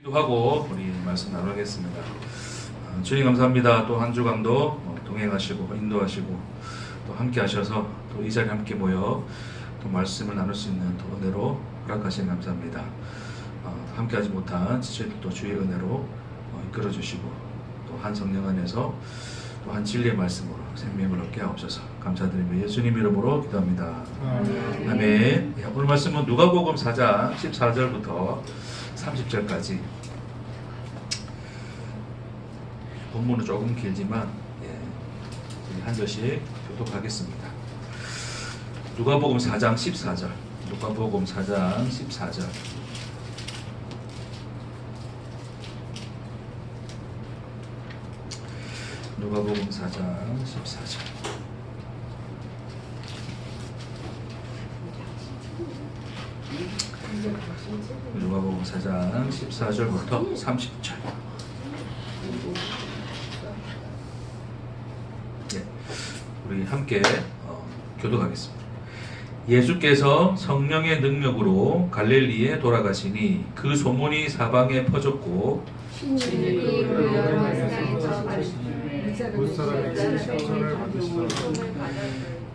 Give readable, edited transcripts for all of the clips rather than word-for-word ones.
기도하고 우리 말씀 나누겠습니다. 주님 감사합니다. 또 한 주간도 동행하시고 인도하시고 또 함께 하셔서 또 이 자리에 함께 모여 또 말씀을 나눌 수 있는 또 은혜로 허락하시니 감사합니다. 함께 하지 못한 지체들도 주의 은혜로 이끌어 주시고 또 한 성령 안에서 또 한 진리의 말씀으로 생명을 얻게 하옵소서. 감사드리며 예수님 이름으로 기도합니다. 아멘. 오늘 말씀은 누가복음 4장 14절부터 30절까지. 본문은 조금 길지만 한 절씩 교독하겠습니다. 누가복음 4장 14절. 누가복음 4장 14절. 누가복음 4장 14절. 누가복음 4장 14절부터 30절. 우리 함께 교독하겠습니다. 예수께서 성령의 능력으로 갈릴리에 돌아가시니 그 소문이 사방에 퍼졌고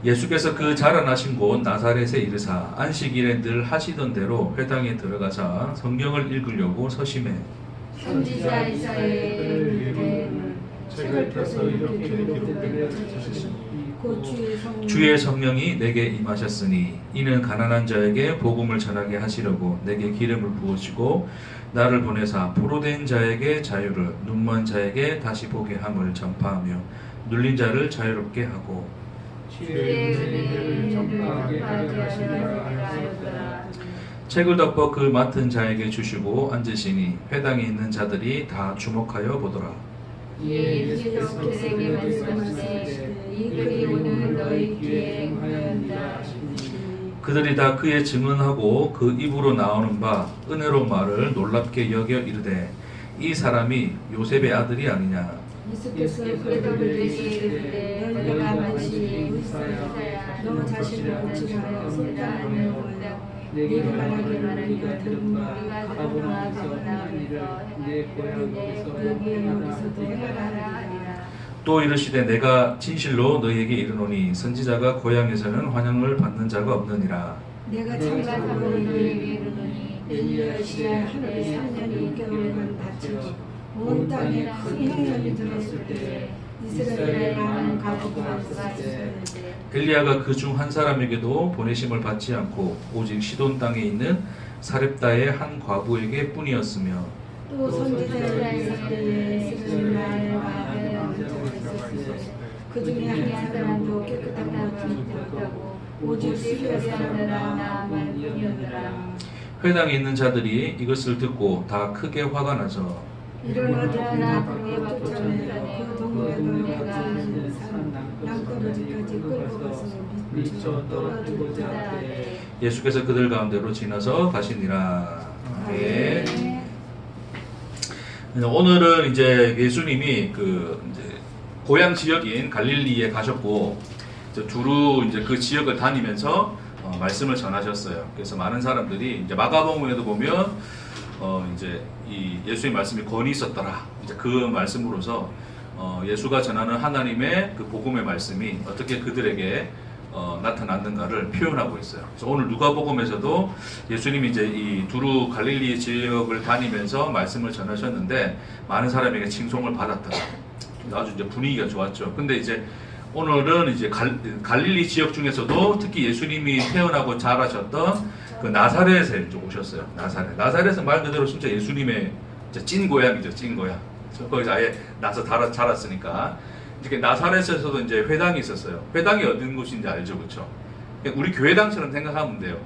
예수께서 그 자라나신 곳 나사렛에 이르사 안식일에 늘 하시던 대로 회당에 들어가사 성경을 읽으려고 서심해 선지자 이사야의 책을 펴서 이렇게 기록되게 하시니 주의 성령이 내게 임하셨으니 이는 가난한 자에게 복음을 전하게 하시려고 내게 기름을 부으시고 나를 보내사 포로된 자에게 자유를 눈먼 자에게 다시 보게 함을 전파하며 눌린 자를 자유롭게 하고 주의 은혜를 전파하게 하시니라. 책을 덮어 그 맡은 자에게 주시고 앉으시니 회당에 있는 자들이 다 주목하여 보더라. 예수께서 그에게 말씀하시되 이 글이 오늘 너희 귀에 행하였다. 그들이 다 그의 증언하고 그 입으로 나오는 바 은혜로운 말을 놀랍게 여겨 이르되 이 사람이 요셉의 아들이 아니냐. 예수께서 대답을 이르시되 너희가 만신이 의사야 너 자신을 고치하여 선자하며 내게 말하기를 우리가 들은 바 가버나움에서 나오니라 내 고향 여기서도 행하라 하니라. 또 이르시되 내가 진실로 너희에게 이르노니 선지자가 고향에서는 환영을 받는 자가 없느니라. 내가 참가로 너희에게 이르노니 엘리야시아 하늘이 3년 2개월간 닫히고 온 땅에 큰 흉년이 들었을 때 이스라엘의 많은 가족과 있었을 때 엘리야가 그 중 한 사람에게도 보내심을 받지 않고 오직 시돈 땅에 있는 사렙다의 한 과부에게 뿐이었으며 또 선지자 이사야의 이스라엘 나라와 하나님의 있었으되 그 중에 한 사람도 깨끗한 것이 없다고 오직 시리아 사람 나만 뿐이었더라. 회당에 있는 자들이 이것을 듣고 다 크게 화가 나서 일어나 동네 밖으로 쫓아내어 그 동네가 가는 산 땅거리까지 끌고 가서 미쳐 떨어뜨리고자 하되 예수께서 그들 가운데로 지나서 가시니라. 네. 오늘은 이제 예수님이 그 이제 고향 지역인 갈릴리에 가셨고 이제 두루 이제 그 지역을 다니면서 말씀을 전하셨어요. 그래서 많은 사람들이 이제 마가복음에도 보면 이제 이 예수의 말씀이 권위 있었더라. 이제 그 말씀으로서 예수가 전하는 하나님의 그 복음의 말씀이 어떻게 그들에게 나타났는가를 표현하고 있어요. 그래서 오늘 누가복음에서도 예수님이 이제 이 두루 갈릴리 지역을 다니면서 말씀을 전하셨는데 많은 사람에게 칭송을 받았더라. 아주 이제 분위기가 좋았죠. 근데 이제 오늘은 이제 갈릴리 지역 중에서도 특히 예수님이 태어나고 자라셨던 그 나사렛에 이제 오셨어요. 나사렛은 말 그대로 진짜 예수님의 찐 고향이죠. 찐 고향. 거기서 아예 나서 자랐으니까. 이렇게 나사렛에서도 이제 회당이 있었어요. 회당이 어떤 곳인지 알죠, 그렇죠? 우리 교회당처럼 생각하면 돼요.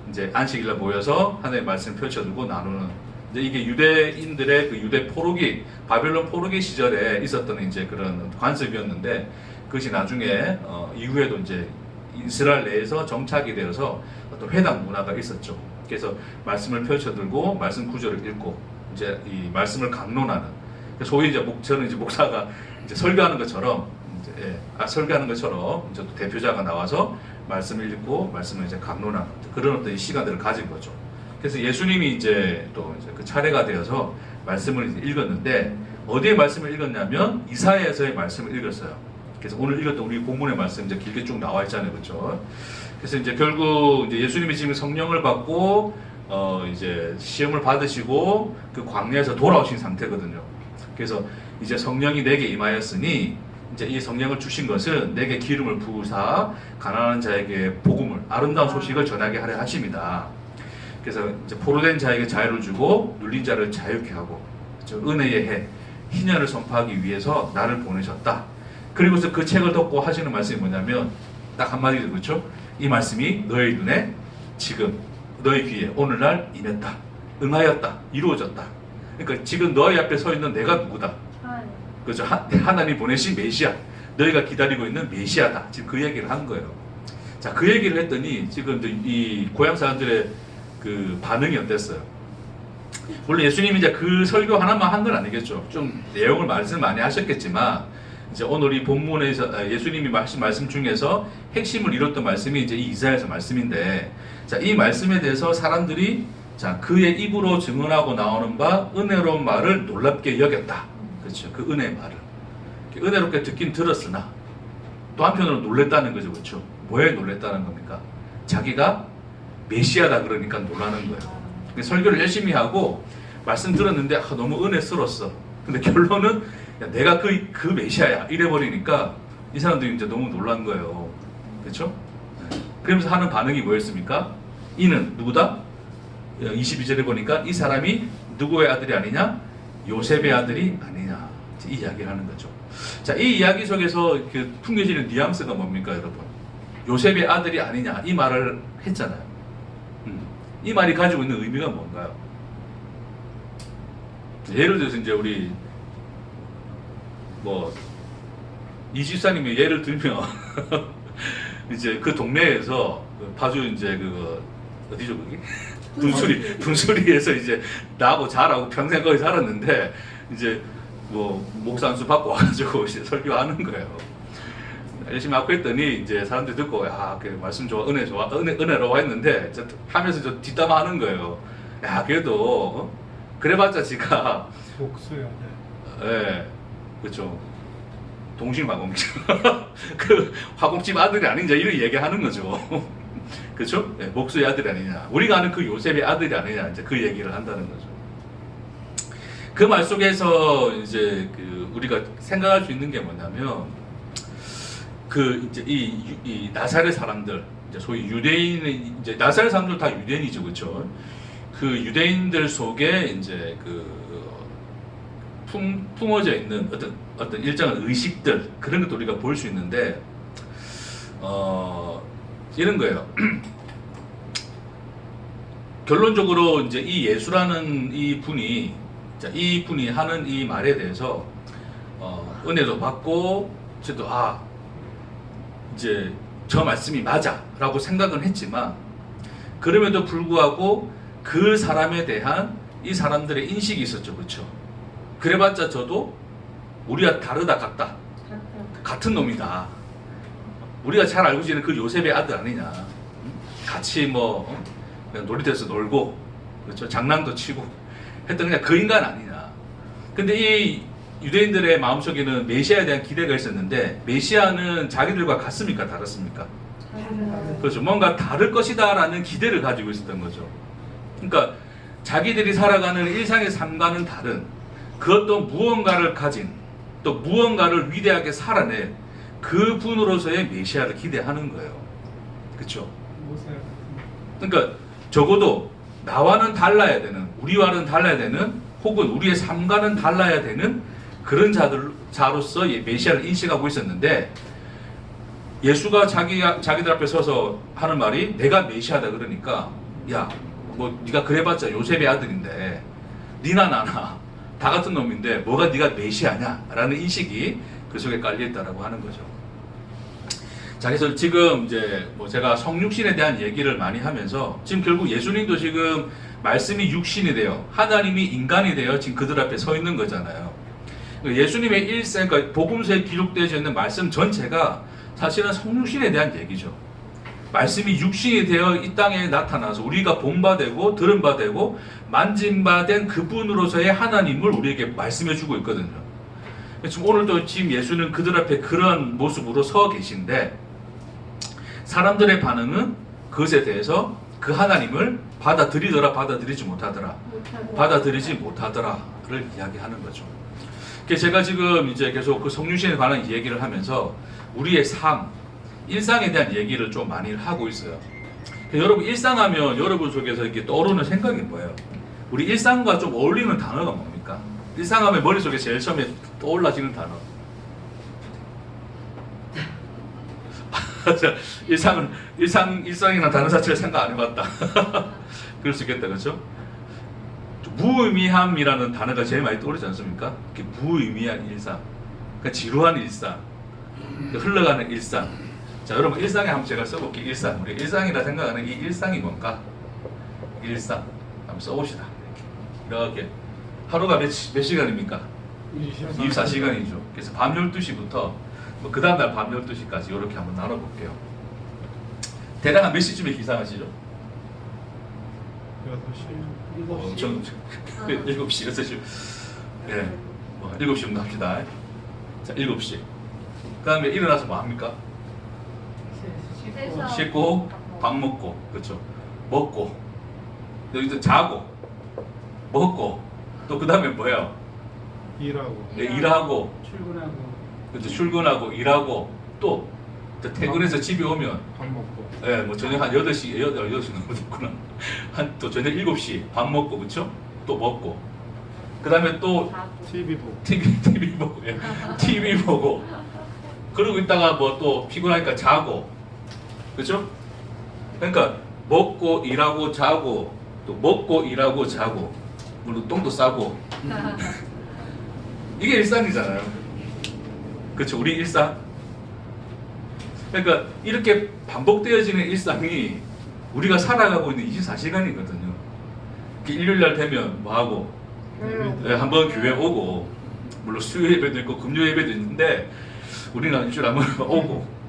이제 안식일날 모여서 하나님의 말씀 펼쳐두고 나누는. 이제 이게 유대인들의 그 유대 포로기, 바벨론 포로기 시절에 있었던 이제 그런 관습이었는데 그것이 나중에 이후에도 이제 이스라엘 내에서 정착이 되어서 어떤 회당 문화가 있었죠. 그래서 말씀을 펼쳐들고 말씀 구절을 읽고 이제 이 말씀을 강론하는. 소위 이제 저는 이제 목사가 이제 설교하는 것처럼 설교하는 것처럼 이제 또 대표자가 나와서 말씀을 읽고 말씀을 이제 강론하는 그런 어떤 시간들을 가진 거죠. 그래서 예수님이 이제 또 이제 그 차례가 되어서 말씀을 이제 읽었는데 어디에 말씀을 읽었냐면 이사야서의 말씀을 읽었어요. 그래서 오늘 읽었던 우리 본문의 말씀 이제 길게 쭉 나와 있잖아요, 그렇죠? 그래서 이제 결국 이제 예수님이 지금 성령을 받고 이제 시험을 받으시고 그 광야에서 돌아오신 상태거든요. 그래서 이제 성령이 내게 임하였으니 이제 이 성령을 주신 것은 내게 기름을 부으사 가난한 자에게 복음을 아름다운 소식을 전하게 하려 하심이다. 그래서 이제 포로된 자에게 자유를 주고 눌린 자를 자유케 하고 은혜의 해 희년을 선포하기 위해서 나를 보내셨다. 그리고서 그 책을 덮고 하시는 말씀이 뭐냐면 딱 한마디로 그렇죠? 이 말씀이 너의 눈에 지금 너의 귀에 오늘날 임했다. 응하였다. 이루어졌다. 그러니까 지금 너희 앞에 서 있는 내가 누구다. 그렇죠? 하나님 보내신 메시아. 너희가 기다리고 있는 메시아다. 지금 그 얘기를 한 거예요. 자, 그 얘기를 했더니 지금 이 고향 사람들의 그 반응이 어땠어요? 물론 예수님이 이제 그 설교 하나만 한 건 아니겠죠. 좀 내용을 말씀 많이 하셨겠지만 이제 오늘 이 본문에서 예수님이 말씀 중에서 핵심을 이뤘던 말씀이 이제 이 이사야서 말씀인데, 자, 이 말씀에 대해서 사람들이 자, 그의 입으로 증언하고 나오는 바 은혜로운 말을 놀랍게 여겼다. 그렇죠. 그 은혜의 말을 은혜롭게 듣긴 들었으나 또 한편으로 놀랬다는 거죠. 그렇죠. 뭐에 놀랬다는 겁니까? 자기가 메시아다 그러니까 놀라는 거예요. 설교를 열심히 하고 말씀 들었는데 너무 은혜스러웠어. 근데 결론은 야, 내가 그 메시아야 이래버리니까 이 사람들이 이제 너무 놀란 거예요. 그렇죠? 그러면서 하는 반응이 뭐였습니까? 이는 누구다? 22절에 보니까 이 사람이 누구의 아들이 아니냐? 요셉의 아들이 아니냐? 이 이야기를 하는 거죠. 자, 이 이야기 속에서 그 풍겨지는 뉘앙스가 뭡니까, 여러분? 요셉의 아들이 아니냐? 이 말을 했잖아요. 이 말이 가지고 있는 의미가 뭔가요? 예를 들어서 이제 우리 이 집사님이 예를 들면 이제 그 동네에서 파주 이제 어디죠 거기? 분수리에서 이제 나하고 자라고 평생 거기 살았는데 이제 목사 안수 받고 와가지고 이제 설교하는 거예요. 열심히 하고 했더니 이제 사람들이 듣고 그 말씀 좋아, 은혜로워 했는데 하면서 저 뒷담화하는 거예요. 야, 그래도 그래봤자 지가 목수야. 예, 그렇죠. 동심화공집 그 화공집 아들이 아니냐 이런 얘기하는 거죠. 그렇죠? 네, 목수의 아들이 아니냐. 우리가 아는 그 요셉의 아들이 아니냐 이제 그 얘기를 한다는 거죠. 그 말 속에서 이제 우리가 생각할 수 있는 게 뭐냐면 이제 이 나사렛 사람들 이제 소위 유대인 이제 나사렛 사람들 다 유대인이죠, 그렇죠? 그 유대인들 속에 이제 품어져 있는 어떤 일정한 의식들 그런 것도 우리가 볼 수 있는데 이런 거예요. 결론적으로 이제 이 예수라는 이 분이 하는 이 말에 대해서 은혜도 받고 저도 이제 저 말씀이 맞아라고 생각은 했지만 그럼에도 불구하고 그 사람에 대한 이 사람들의 인식이 있었죠, 그렇죠? 그래봤자 저도 우리가 다르다 같은 놈이다. 우리가 잘 알고 지내는 그 요셉의 아들 아니냐. 같이 그냥 놀이터에서 놀고 그렇죠? 장난도 치고 했던 그냥 그 인간 아니냐. 근데 이 유대인들의 마음속에는 메시아에 대한 기대가 있었는데 메시아는 자기들과 같습니까? 다릅니까? 그렇죠. 뭔가 다를 것이다라는 기대를 가지고 있었던 거죠. 그러니까 자기들이 살아가는 일상의 삶과는 다른 그 어떤 무언가를 가진 또 무언가를 위대하게 살아낸 그 분으로서의 메시아를 기대하는 거예요. 그렇죠? 그러니까 적어도 나와는 달라야 되는 우리와는 달라야 되는 혹은 우리의 삶과는 달라야 되는 그런 자로서 메시아를 인식하고 있었는데 예수가 자기들 앞에 서서 하는 말이 내가 메시아다 그러니까 야, 네가 그래봤자 요셉의 아들인데 니나 나나 다 같은 놈인데 뭐가 네가 메시아냐 라는 인식이 그 속에 깔려있다라고 하는 거죠. 자, 그래서 지금 이제 제가 성육신에 대한 얘기를 많이 하면서 지금 결국 예수님도 지금 말씀이 육신이 돼요. 하나님이 인간이 되어 지금 그들 앞에 서 있는 거잖아요. 예수님의 일생, 그러니까 복음서에 기록되어 있는 말씀 전체가 사실은 성육신에 대한 얘기죠. 말씀이 육신이 되어 이 땅에 나타나서 우리가 본 바 되고 들은 바 되고 만짐받은 그분으로서의 하나님을 우리에게 말씀해 주고 있거든요. 지금 오늘도 지금 예수는 그들 앞에 그런 모습으로 서 계신데 사람들의 반응은 그것에 대해서 그 하나님을 받아들이더라 받아들이지 못하더라 받아들이지 못하더라를 이야기하는 거죠. 그래서 제가 지금 이제 계속 그 성육신에 관한 얘기를 하면서 우리의 삶, 일상에 대한 얘기를 좀 많이 하고 있어요. 여러분 일상하면 여러분 속에서 이렇게 떠오르는 생각이 뭐예요? 우리 일상과 좀 어울리는 단어가 뭡니까? 일상하면 머릿속에 제일 처음에 떠올라지는 단어. 일상이라는 단어 자체를 생각 안 해봤다. 그럴 수 있겠다, 그렇죠? 무의미함이라는 단어가 제일 많이 떠오르지 않습니까? 무의미한 일상, 그러니까 지루한 일상, 흘러가는 일상. 자, 여러분 일상에 한번 제가 써볼게요. 일상. 우리 일상이라 생각하는 이 일상이 뭔가? 일상. 한번 써봅시다. 이렇게 하루가 몇 시간입니까? 24시간이죠. 그래서 밤 12시부터 그 다음날 밤 12시까지 이렇게 한번 나눠볼게요. 대략 한 몇 시쯤에 기상하시죠? 6시. 전 7시, 6시. 네, 7시부터 합시다. 자, 7시. 그 다음에 일어나서 뭐 합니까? 씻고, 밥 먹고, 그렇죠. 먹고, 여기서 자고, 먹고, 또 그 다음에 뭐예요? 일하고. 네, 일하고, 출근하고. 그렇죠. 출근하고, 일하고, 또 퇴근해서 집에 오면, 밥 먹고. 네, 뭐 저녁 한 8시, 8시 너무 됐구나. 또 저녁 7시 밥 먹고, 그렇죠? 또 먹고. 그 다음에 또 TV 보고. TV 보고, 예. TV 보고. 그러고 있다가 뭐 또 피곤하니까 자고. 그렇죠? 그러니까 먹고 일하고 자고 또 먹고 일하고 자고 물론 똥도 싸고 이게 일상이잖아요. 그렇죠? 우리 일상. 그러니까 이렇게 반복되어지는 일상이 우리가 살아가고 있는 24시간이거든요. 일요일날 되면 뭐하고 네, 한번 교회 오고 물론 수요 예배도 있고 금요 예배도 있는데 우리는 일주일에 한번 오고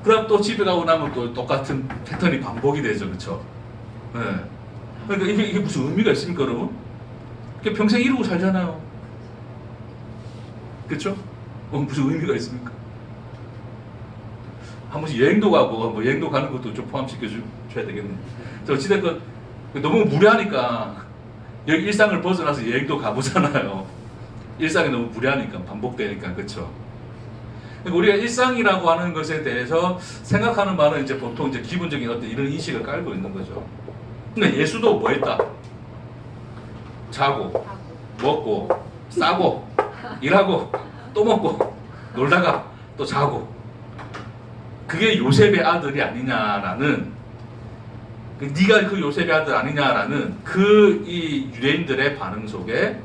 그 다음 또 집에 가고 나면 또 똑같은 패턴이 반복이 되죠. 그렇죠? 네. 그러니까 이게 무슨 의미가 있습니까, 여러분? 평생 이러고 살잖아요. 그렇죠? 무슨 의미가 있습니까? 한 번씩 여행도 가고 뭐 여행도 가는 것도 좀 포함시켜 줘야 되겠네. 어찌됐건 너무 무례하니까 여기 일상을 벗어나서 여행도 가보잖아요. 일상이 너무 무례하니까 반복되니까. 그렇죠? 우리가 일상이라고 하는 것에 대해서 생각하는 말은 이제 보통 이제 기본적인 어떤 이런 인식을 깔고 있는 거죠. 근데 예수도 뭐 했다? 자고, 먹고, 싸고, 일하고, 또 먹고, 놀다가 또 자고. 그게 요셉의 아들이 아니냐라는, 네가 그 요셉의 아들 아니냐라는 이 유대인들의 반응 속에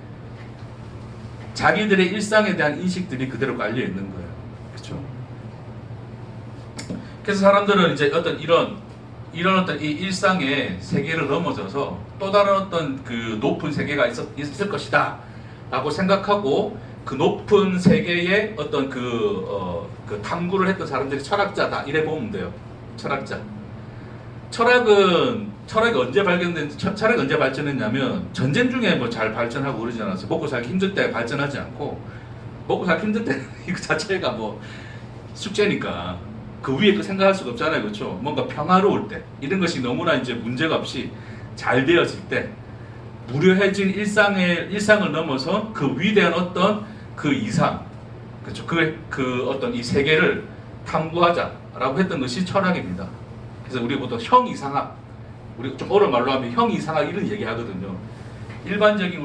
자기들의 일상에 대한 인식들이 그대로 깔려 있는 거예요. 그렇죠? 그래서 사람들은 이제 어떤 이런 어떤 이 일상의 세계를 넘어져서 또 다른 어떤 그 높은 세계가 있을 것이다 라고 생각하고 그 높은 세계의 어떤 그 탐구를 했던 사람들이 철학자다 이래 보면 돼요. 철학자. 철학이 언제 철학이 언제 발전했냐면 전쟁 중에 뭐 잘 발전하고 그러지 않았어요. 먹고 살기 힘들 때 발전하지 않고 먹고 살기 힘들 때 이거 자체가 뭐 숙제니까 그 위에 그 생각할 수가 없잖아요. 그렇죠? 뭔가 평화로울 때 이런 것이 너무나 이제 문제가 없이 잘 되어질 때 무료해진 일상을 넘어서 그 위대한 어떤 그 이상 그렇죠? 그 어떤 이 세계를 탐구하자라고 했던 것이 철학입니다. 그래서 우리 보통 형이상학, 우리 좀 어려운 말로 하면 형이상학 이런 얘기 하거든요. 일반적인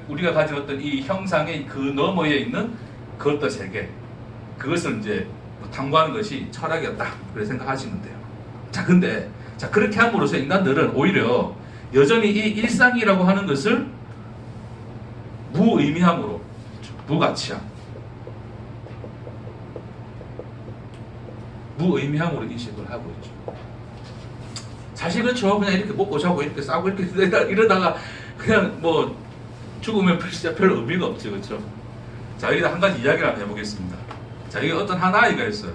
우리가 가진 어떤 이 형상의 그 너머에 있는 그 어떤 세계, 그것을 이제 탐구하는 것이 철학이었다. 그렇게 생각하시면 돼요. 자, 근데 그렇게 함으로써 인간들은 오히려 여전히 이 일상이라고 하는 것을 무의미함으로, 무가치함, 무의미함으로 인식을 하고 있죠. 사실 그렇죠. 그냥 이렇게 먹고 자고 이렇게 싸고 이렇게 이러다가 그냥 뭐 죽으면 진짜 별 의미가 없죠. 그렇죠? 자, 여기다 한 가지 이야기를 한번 해보겠습니다. 자, 여기 어떤 한 아이가 있어요.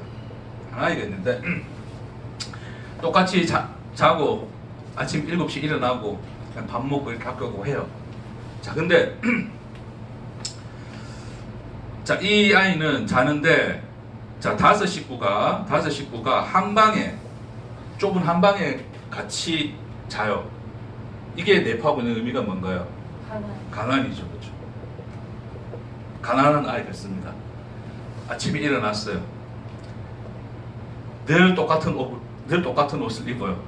한 아이가 있는데 똑같이 자고 아침 7시 일어나고 그냥 밥 먹고 이렇게 학교 가고 해요. 자, 근데 자, 이 아이는 자는데 자, 다섯 식구가 한 방에, 좁은 한 방에 같이 자요. 이게 내포하고 있는 의미가 뭔가요? 가난이죠, 그렇죠? 가난한 아이였습니다. 아침에 일어났어요. 늘 똑같은 옷을 입어요.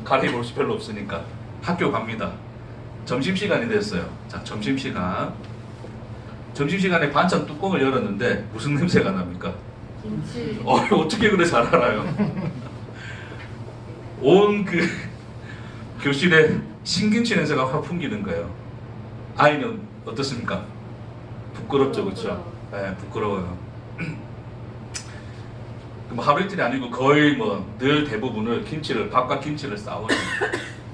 갈아입을 옷이 별로 없으니까 학교 갑니다. 점심시간이 됐어요. 자, 점심시간에 반찬 뚜껑을 열었는데 무슨 냄새가 납니까? 김치. 어떻게 그래 잘 알아요? 온 그 교실에 신김치 냄새가 확 풍기는 거예요. 아이는 어떻습니까? 부끄럽죠, 그렇죠? 네, 부끄러워요. 뭐 하루 이틀이 아니고 거의 뭐 늘 대부분을 밥과 김치를 싸워요.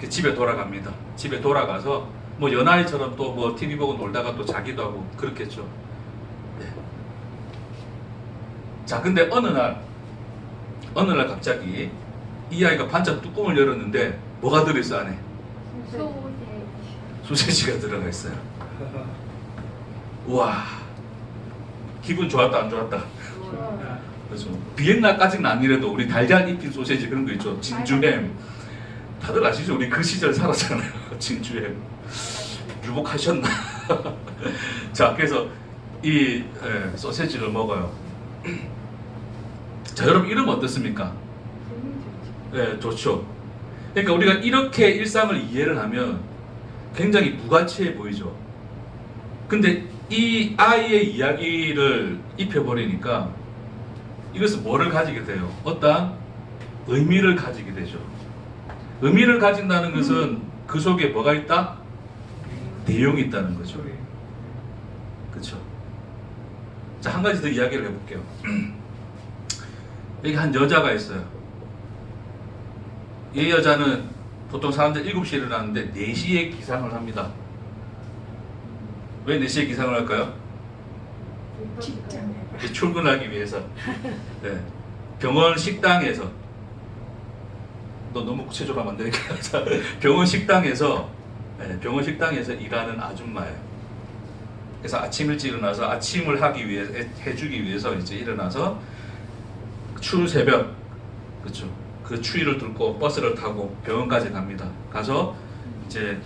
집에 돌아갑니다. 집에 돌아가서 뭐 연아이처럼 또 뭐 TV 보고 놀다가 또 자기도 하고 그렇겠죠. 네. 자, 근데 어느 날 갑자기 이 아이가 반찬 뚜껑을 열었는데 뭐가 들어있어 안에? 소세지가 들어가 있어요. 우와, 기분 좋았다 안 좋았다? 그렇죠. 비엔나까지는 아니래도 우리 달걀 입힌 소세지 그런 거 있죠. 진주햄. 다들 아시죠? 우리 그 시절 살았잖아요. 진주햄. 유복하셨나? 자, 그래서 이 소세지를 먹어요. 자, 여러분 이름 어떻습니까? 네, 좋죠. 그러니까 우리가 이렇게 일상을 이해를 하면 굉장히 무가치해 보이죠. 근데 이 아이의 이야기를 입혀버리니까 이것은 뭐를 가지게 돼요? 어떠한 의미를 가지게 되죠. 의미를 가진다는 것은 그 속에 뭐가 있다? 내용이 있다는 거죠. 그렇죠. 자, 한 가지 더 이야기를 해볼게요. 여기 한 여자가 있어요. 이 여자는 보통 사람들 7시에 일어나는데 4시에 기상을 합니다. 왜 4시에 기상을 할까요? 직장에 출근하기 위해서. 네. 병원 식당에서, 너 너무 구체적으로 하면 안 되니까. 병원 식당에서 일하는 아줌마예요. 그래서 아침 일찍 일어나서 아침을 해주기 위해서 이제 일어나서 추운 새벽, 그렇죠. 그 추위를 뚫고 버스를 타고 병원까지 갑니다. 가서 이제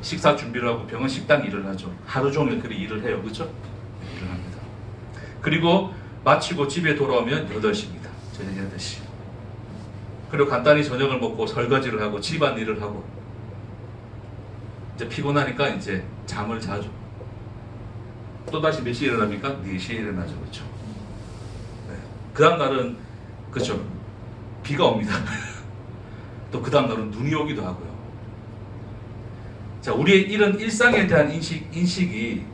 식사 준비를 하고 병원 식당 일을 하죠. 하루 종일 그리 일을 해요, 그렇죠? 일을 합니다. 그리고 마치고 집에 돌아오면 8시입니다. 저녁 8시. 그리고 간단히 저녁을 먹고 설거지를 하고 집안일을 하고 이제 피곤하니까 이제 잠을 자죠. 또다시 몇 시에 일어납니까? 4시에 일어나죠. 그렇죠? 네. 그 다음 날은 그렇죠. 비가 옵니다. 또 그 다음 날은 눈이 오기도 하고요. 자, 우리의 이런 일상에 대한 인식이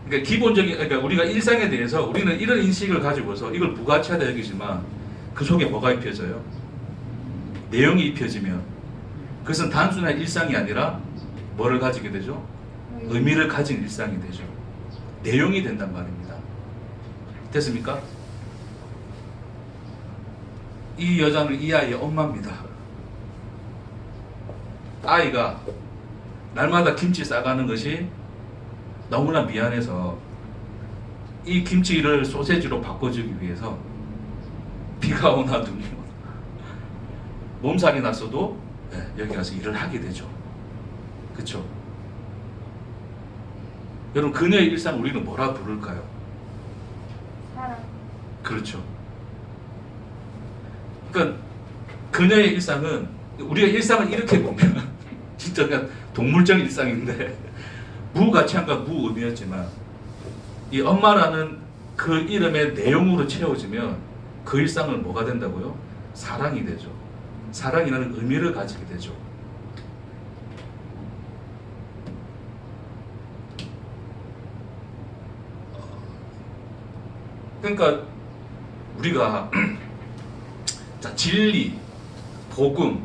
그러니까 기본적인, 그러니까 우리가 일상에 대해서 우리는 이런 인식을 가지고서 이걸 무가치하다 여기지만 그 속에 뭐가 입혀져요? 내용이 입혀지면 그것은 단순한 일상이 아니라 뭐를 가지게 되죠? 의미를 가진 일상이 되죠. 내용이 된단 말입니다. 됐습니까? 이 여자는 이 아이의 엄마입니다. 아이가 날마다 김치 싸가는 것이 너무나 미안해서 이 김치를 소세지로 바꿔주기 위해서 비가 오나 눈이 오나 몸살이 났어도 여기 가서 일을 하게 되죠. 그렇죠? 여러분, 그녀의 일상 우리는 뭐라 부를까요? 사랑. 그렇죠. 그러니까 그녀의 일상은 우리가 일상을 이렇게 보면 진짜 그냥 동물적인 일상인데 무가치함과 무의미였지만 이 엄마라는 그 이름의 내용으로 채워지면 그 일상은 뭐가 된다고요? 사랑이 되죠. 사랑이라는 의미를 가지게 되죠. 그러니까 우리가 자, 진리, 복음,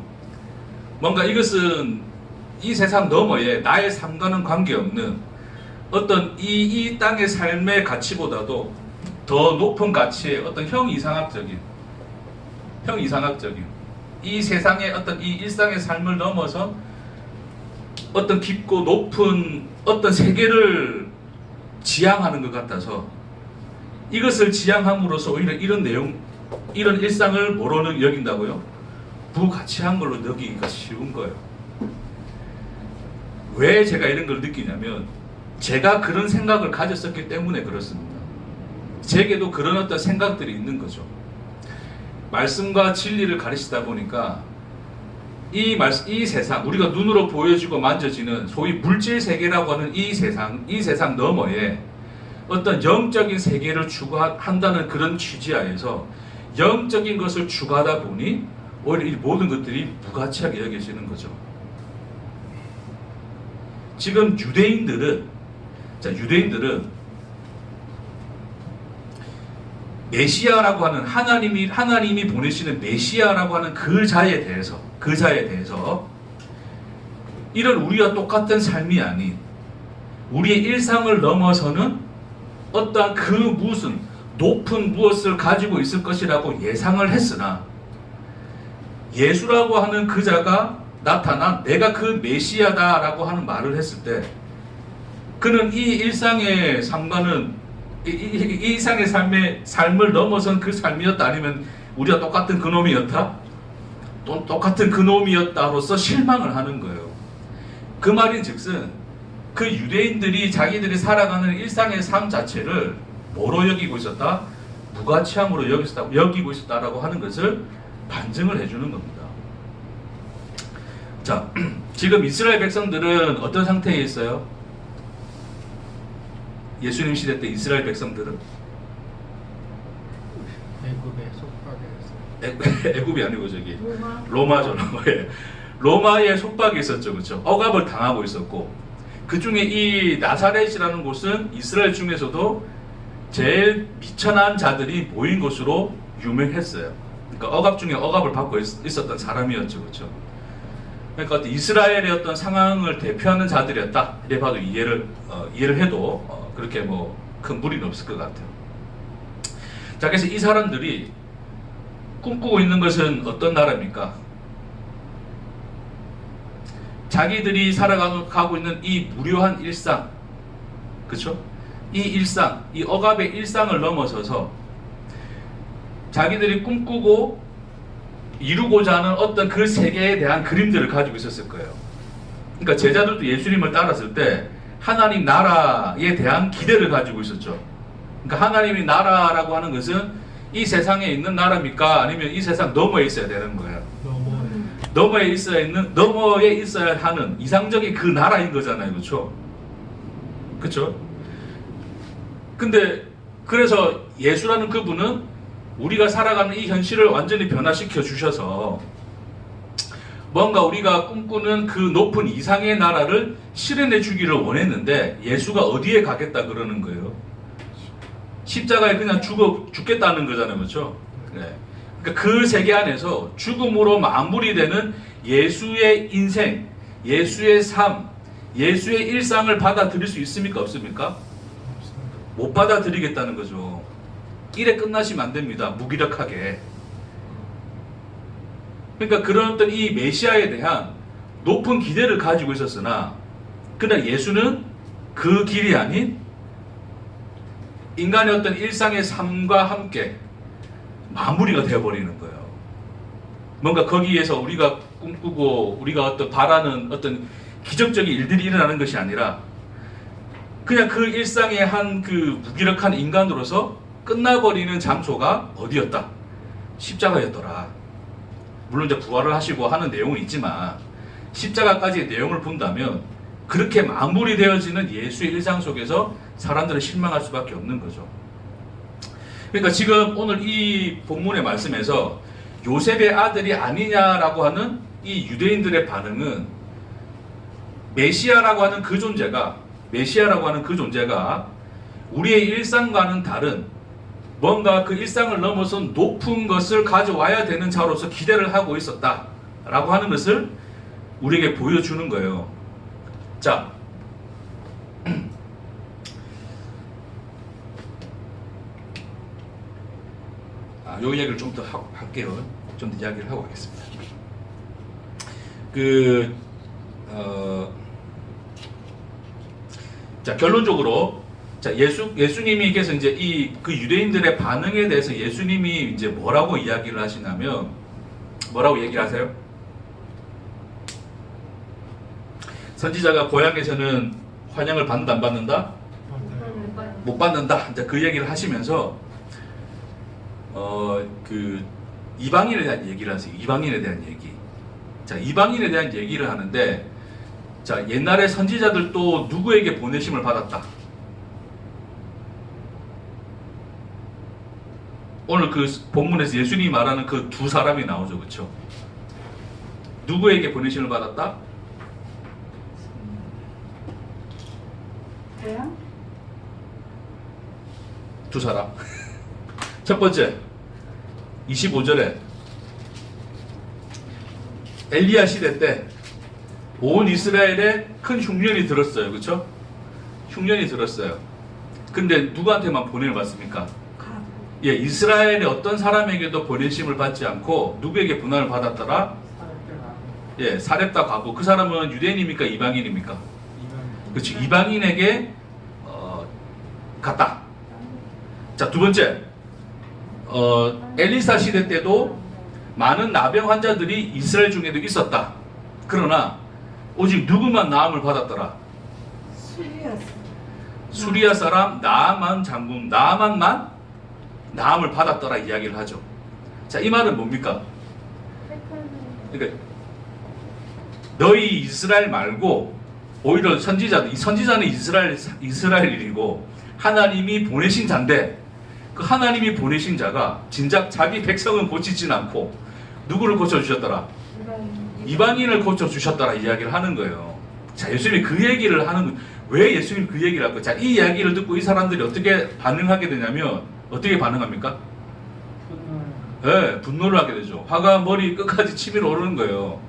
뭔가 이것은 이 세상 너머에 나의 삶과는 관계없는 어떤 이 땅의 삶의 가치보다도 더 높은 가치의 어떤 형이상학적인 이 세상의 어떤 이 일상의 삶을 넘어서 어떤 깊고 높은 어떤 세계를 지향하는 것 같아서 이것을 지향함으로써 오히려 이런 내용, 이런 일상을 뭐로 여긴다고요? 부가치한 걸로 여기기가 쉬운 거예요. 왜 제가 이런 걸 느끼냐면 제가 그런 생각을 가졌었기 때문에 그렇습니다. 제게도 그런 어떤 생각들이 있는 거죠. 말씀과 진리를 가르치다 보니까 이 세상, 우리가 눈으로 보여지고 만져지는 소위 물질 세계라고 하는 이 세상 너머에 어떤 영적인 세계를 추구한다는 그런 취지하에서 영적인 것을 추구하다 보니 오히려 이 모든 것들이 무가치하게 여겨지는 거죠. 지금 유대인들은 메시아라고 하는 하나님이 보내시는 메시아라고 하는 그 자에 대해서 이런 우리와 똑같은 삶이 아닌 우리의 일상을 넘어서는 어떠한 그 무슨 높은 무엇을 가지고 있을 것이라고 예상을 했으나 예수라고 하는 그 자가 나타나 내가 그 메시아다라고 하는 말을 했을 때 그는 이 일상의 삶과는 이 이상의 삶을 넘어선 그 삶이었다 아니면 우리가 똑같은 그놈이었다? 또 똑같은 그놈이었다로서 실망을 하는 거예요. 그 말인즉슨 그 유대인들이 자기들이 살아가는 일상의 삶 자체를 뭐로 여기고 있었다? 무가치함으로 여기고 있었다라고 하는 것을 반증을 해주는 겁니다. 자, 지금 이스라엘 백성들은 어떤 상태에 있어요? 예수님 시대 때 이스라엘 백성들은 애굽에 속박에 애굽이 아니고 저기 로마. 로마죠. 로마에 속박이 있었죠. 그렇죠? 억압을 당하고 있었고 그 중에 이 나사렛이라는 곳은 이스라엘 중에서도 제일 미천한 자들이 모인 곳으로 유명했어요. 그러니까 억압 중에 억압을 받고 있었던 사람이었죠. 그렇죠? 그러니까 어떤 이스라엘의 어떤 상황을 대표하는 자들이었다. 이래 봐도 이해를 해도 그렇게 뭐 큰 무리는 없을 것 같아요. 자, 그래서 이 사람들이 꿈꾸고 있는 것은 어떤 나라입니까? 자기들이 살아가고 있는 이 무료한 일상, 그렇죠? 이 일상, 이 억압의 일상을 넘어서서 자기들이 꿈꾸고 이루고자 하는 어떤 그 세계에 대한 그림들을 가지고 있었을 거예요. 그러니까 제자들도 예수님을 따랐을 때 하나님 나라에 대한 기대를 가지고 있었죠. 그러니까 하나님이 나라라고 하는 것은 이 세상에 있는 나라입니까? 아니면 이 세상 너머에 있어야 되는 거예요. 너머에 있어야 하는 이상적인 그 나라인 거잖아요. 그렇죠? 그렇죠? 근데 그래서 예수라는 그분은 우리가 살아가는 이 현실을 완전히 변화시켜 주셔서 뭔가 우리가 꿈꾸는 그 높은 이상의 나라를 실현해 주기를 원했는데 예수가 어디에 가겠다 그러는 거예요? 십자가에 그냥 죽겠다는 거잖아요. 그렇죠? 네. 그러니까 그 세계 안에서 죽음으로 마무리되는 예수의 인생, 예수의 삶, 예수의 일상을 받아들일 수 있습니까? 없습니까? 못 받아들이겠다는 거죠. 이래 끝나시면 안 됩니다. 무기력하게. 그러니까 그런 어떤 이 메시아에 대한 높은 기대를 가지고 있었으나 그러나 예수는 그 길이 아닌 인간의 어떤 일상의 삶과 함께 마무리가 되어버리는 거예요. 뭔가 거기에서 우리가 꿈꾸고 우리가 어떤 바라는 어떤 기적적인 일들이 일어나는 것이 아니라 그냥 그 일상의 한 그 무기력한 인간으로서 끝나버리는 장소가 어디였다? 십자가였더라. 물론 이제 부활을 하시고 하는 내용은 있지만 십자가까지의 내용을 본다면 그렇게 마무리되어지는 예수의 일상 속에서 사람들은 실망할 수밖에 없는 거죠. 그러니까 지금 오늘 이 본문의 말씀에서 요셉의 아들이 아니냐라고 하는 이 유대인들의 반응은 메시아라고 하는 그 존재가 우리의 일상과는 다른 뭔가 그 일상을 넘어선 높은 것을 가져와야 되는 자로서 기대를 하고 있었다라고 하는 것을 우리에게 보여주는 거예요. 자, 요 이야기를 좀 더 할게요. 좀 더 이야기를 하고 가겠습니다. 자, 결론적으로 자, 예수님께서 이제 그 유대인들의 반응에 대해서 예수님이 이제 뭐라고 이야기를 하시냐면 뭐라고 얘기를 하세요? 선지자가 고향에서는 환영을 받는다 안 받는다? 못 받는다. 이제 그 얘기를 하시면서 그 이방인에 대한 얘기를 하세요. 이방인에 대한 얘기. 자, 이방인에 대한 얘기를 하는데 자, 옛날에 선지자들도 누구에게 보내심을 받았다. 오늘 그 본문에서 예수님이 말하는 그 두 사람이 나오죠. 그렇죠? 누구에게 보내심을 받았다? 고향? 두 사람. 첫 번째 25절에 엘리야 시대 때 온 이스라엘에 큰 흉년이 들었어요. 그렇죠? 흉년이 들었어요. 근데 누구한테만 보내를 받습니까? 가부. 예, 이스라엘의 어떤 사람에게도 보내심을 받지 않고 누구에게 분할을 받았더라? 예, 사렙다 과부. 그 사람은 유대인입니까? 이방인입니까? 그렇죠. 이방인에게 갔다. 자, 두 번째 엘리사 시대 때도 많은 나병 환자들이 이스라엘 중에도 있었다. 그러나 오직 누구만 나음을 받았더라? 수리였어. 수리아 사람 나아만 장군 나아만만 나음을 받았더라 이야기를 하죠. 자, 이 말은 뭡니까? 그러니까 너희 이스라엘 말고 오히려 선지자들, 이 선지자는 이스라엘인이고 하나님이 보내신 자인데 그 하나님이 보내신 자가 진작 자기 백성은 고치진 않고 누구를 고쳐주셨더라? 이방인을 고쳐주셨더라 이야기를 하는 거예요. 자, 예수님이 그 얘기를 하는, 왜 예수님이 그 얘기를 할까요? 자, 이 이야기를 듣고 이 사람들이 어떻게 반응하게 되냐면 어떻게 반응합니까? 네, 분노를 하게 되죠. 화가 머리 끝까지 치밀어 오르는 거예요.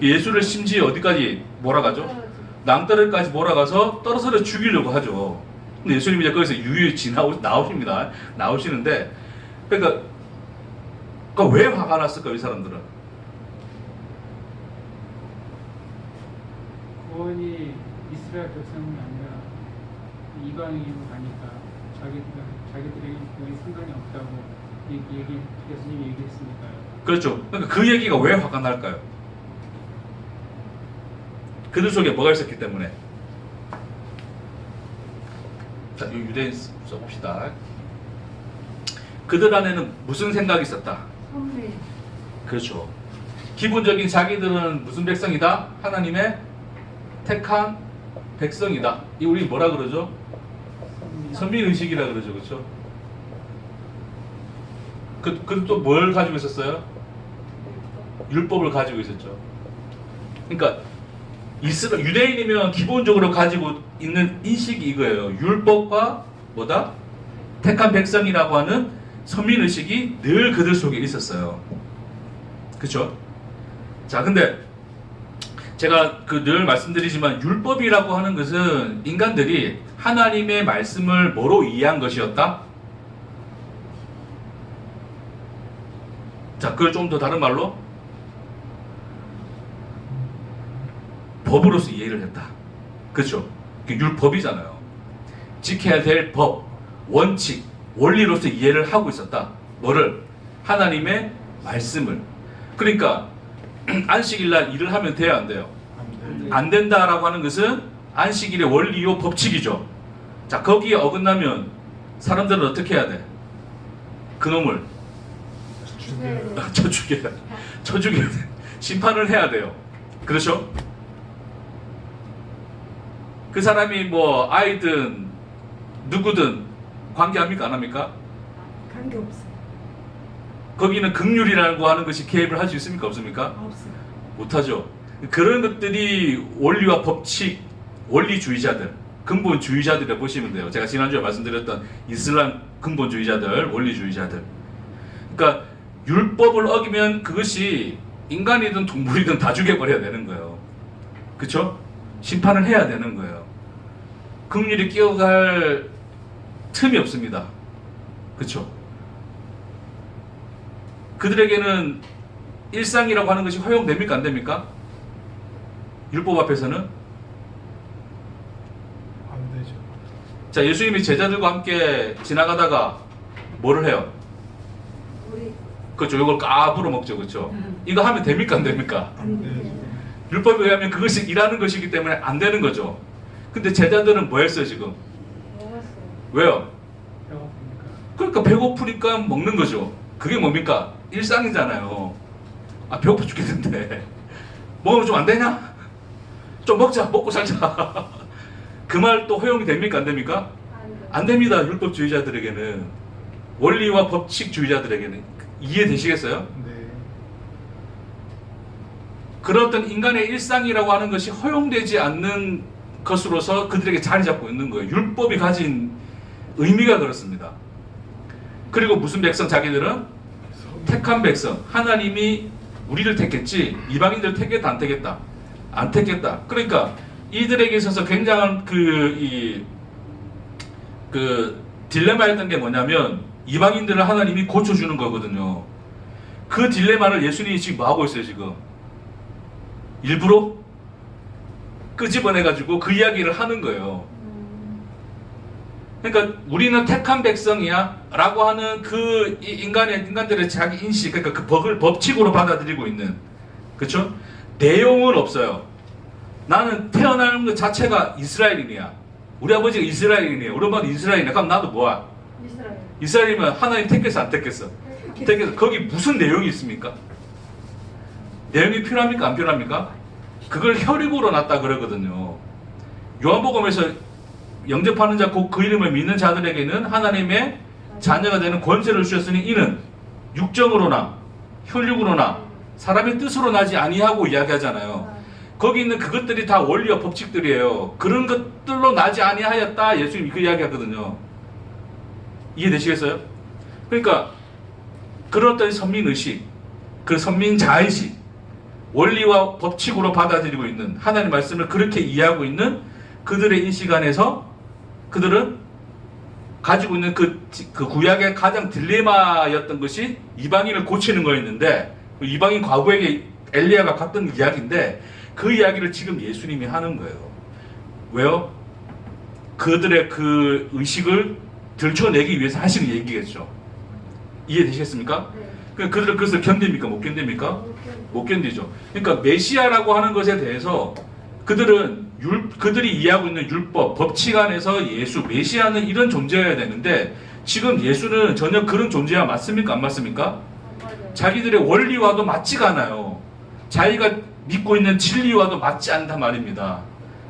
예수를 심지어 어디까지 몰아가죠? 낭떠러리까지 몰아가서 떨어뜨려 죽이려고 하죠. 근데 예수님이 이제 거기서 유유히 나오십니다. 나오시는데, 그러니까 왜 화가 났을까요, 이 사람들은? 구원이 이스라엘 백성이 아니라 이방인으로 가니까 자기들에게 구원이 상관이 없다고 예수님이 얘기했으니까요. 그렇죠. 그러니까 그 얘기가 왜 화가 날까요? 그들 속에 뭐가 있었기 때문에. 자, 이 유대인 써봅시다. 그들 안에는 무슨 생각이 있었다? 선배. 그렇죠. 기본적인 자기들은 무슨 백성이다? 하나님의 택한 백성이다. 이 우리 뭐라 그러죠? 선민의식이라 그러죠. 그렇죠? 그 또 뭘 가지고 있었어요? 율법을 가지고 있었죠. 그러니까 유대인이면 기본적으로 가지고 있는 인식이 이거예요. 율법과 뭐다? 택한 백성이라고 하는 선민의식이 늘 그들 속에 있었어요. 그렇죠? 자, 근데 제가 늘 말씀드리지만 율법이라고 하는 것은 인간들이 하나님의 말씀을 뭐로 이해한 것이었다? 자, 그걸 좀 더 다른 말로 법으로서 이해를 했다. 그렇죠? 율법이잖아요. 지켜야 될 법, 원칙, 원리로서 이해를 하고 있었다. 뭐를? 하나님의 말씀을. 그러니까 안식일날 일을 하면 돼야 안 돼요? 안 된다라고 하는 것은 안식일의 원리요 법칙이죠. 자, 거기에 어긋나면 사람들은 어떻게 해야 돼? 그놈을 쳐죽여야 돼. 심판을 해야 돼요. 그렇죠? 그 사람이 뭐 아이든 누구든 관계합니까? 안 합니까? 관계없어. 거기는 긍휼이라고 하는 것이 개입을 할 수 있습니까? 없습니까? 없어. 못하죠. 그런 것들이 원리와 법칙, 원리주의자들, 근본주의자들이라 보시면 돼요. 제가 지난주에 말씀드렸던 이슬람 근본주의자들, 원리주의자들. 그러니까 율법을 어기면 그것이 인간이든 동물이든 다 죽여버려야 되는 거예요. 그렇죠? 심판을 해야 되는 거예요. 긍휼이 끼어갈 틈이 없습니다. 그렇죠? 그들에게는 일상이라고 하는 것이 허용됩니까? 안 됩니까? 율법 앞에서는? 안 되죠. 자, 예수님이 제자들과 함께 지나가다가 뭐를 해요? 우리 그렇죠. 이걸 까불어 먹죠. 그렇죠. 이거 하면 됩니까? 안 됩니까? 안 돼. 율법에 의하면 그것이 일하는 것이기 때문에 안 되는 거죠. 근데 제자들은 뭐 했어요, 지금? 먹었어요. 왜요? 배고프니까. 그러니까 배고프니까 먹는 거죠. 그게 뭡니까? 일상이잖아요. 아, 배고파 죽겠는데. 먹으면 좀 안 되냐? 좀 먹자. 먹고 살자. 그 말 또 허용이 됩니까? 안 됩니까? 안 돼. 안 됩니다. 율법주의자들에게는. 원리와 법칙주의자들에게는. 이해되시겠어요? 네. 그런 어떤 인간의 일상이라고 하는 것이 허용되지 않는 것으로서 그들에게 자리 잡고 있는 거예요. 율법이 가진 의미가 그렇습니다. 그리고 무슨 백성? 자기들은 택한 백성. 하나님이 우리를 택했지 이방인들 택했다 안 택했다? 안 택했다. 그러니까 이들에게 있어서 굉장한 그 딜레마였던 게 뭐냐면 이방인들을 하나님이 고쳐주는 거거든요. 그 딜레마를 예수님이 지금 뭐 하고 있어요, 지금? 일부러 끄집어내가지고 그 이야기를 하는 거예요. 그러니까 우리는 택한 백성이야 라고 하는 그 인간들의 자기 인식, 그러니까 그 법을 법칙으로 받아들이고 있는, 그렇죠? 내용은 없어요. 나는 태어나는 것 자체가 이스라엘인이야. 우리 아버지가 이스라엘인이에요. 우리 엄마도 이스라엘이야. 그럼 나도 뭐야? 이스라엘. 이스라엘이면 하나님 택했어 안 택했어? 택했어. 거기 무슨 내용이 있습니까? 내용이 필요합니까? 안 필요합니까? 그걸 혈육으로 났다 그러거든요. 요한복음에서 영접하는 자 곧 그 이름을 믿는 자들에게는 하나님의 자녀가 되는 권세를 주셨으니 이는 육정으로나 혈육으로나 사람의 뜻으로 나지 아니하고 이야기하잖아요. 거기 있는 그것들이 다 원리와 법칙들이에요. 그런 것들로 나지 아니하였다 예수님이 그 이야기하거든요. 이해되시겠어요? 그러니까 그런 어떤 선민의식, 그 선민자의식, 원리와 법칙으로 받아들이고 있는 하나님의 말씀을 그렇게 이해하고 있는 그들의 인식 안에서 그들은 가지고 있는 그 구약의 가장 딜레마였던 것이 이방인을 고치는 거였는데, 이방인 과부에게 엘리야가 갔던 이야기인데 그 이야기를 지금 예수님이 하는 거예요. 왜요? 그들의 그 의식을 들춰내기 위해서 하시는 얘기겠죠. 이해되시겠습니까? 네. 그들은 그것을 견딥니까? 못 견딥니까? 못 견디죠. 그러니까 메시아라고 하는 것에 대해서 그들이 이해하고 있는 율법, 법칙 안에서 예수, 메시아는 이런 존재여야 되는데 지금 예수는 전혀 그런 존재와 맞습니까? 안 맞습니까? 맞아요. 자기들의 원리와도 맞지가 않아요. 자기가 믿고 있는 진리와도 맞지 않단 말입니다.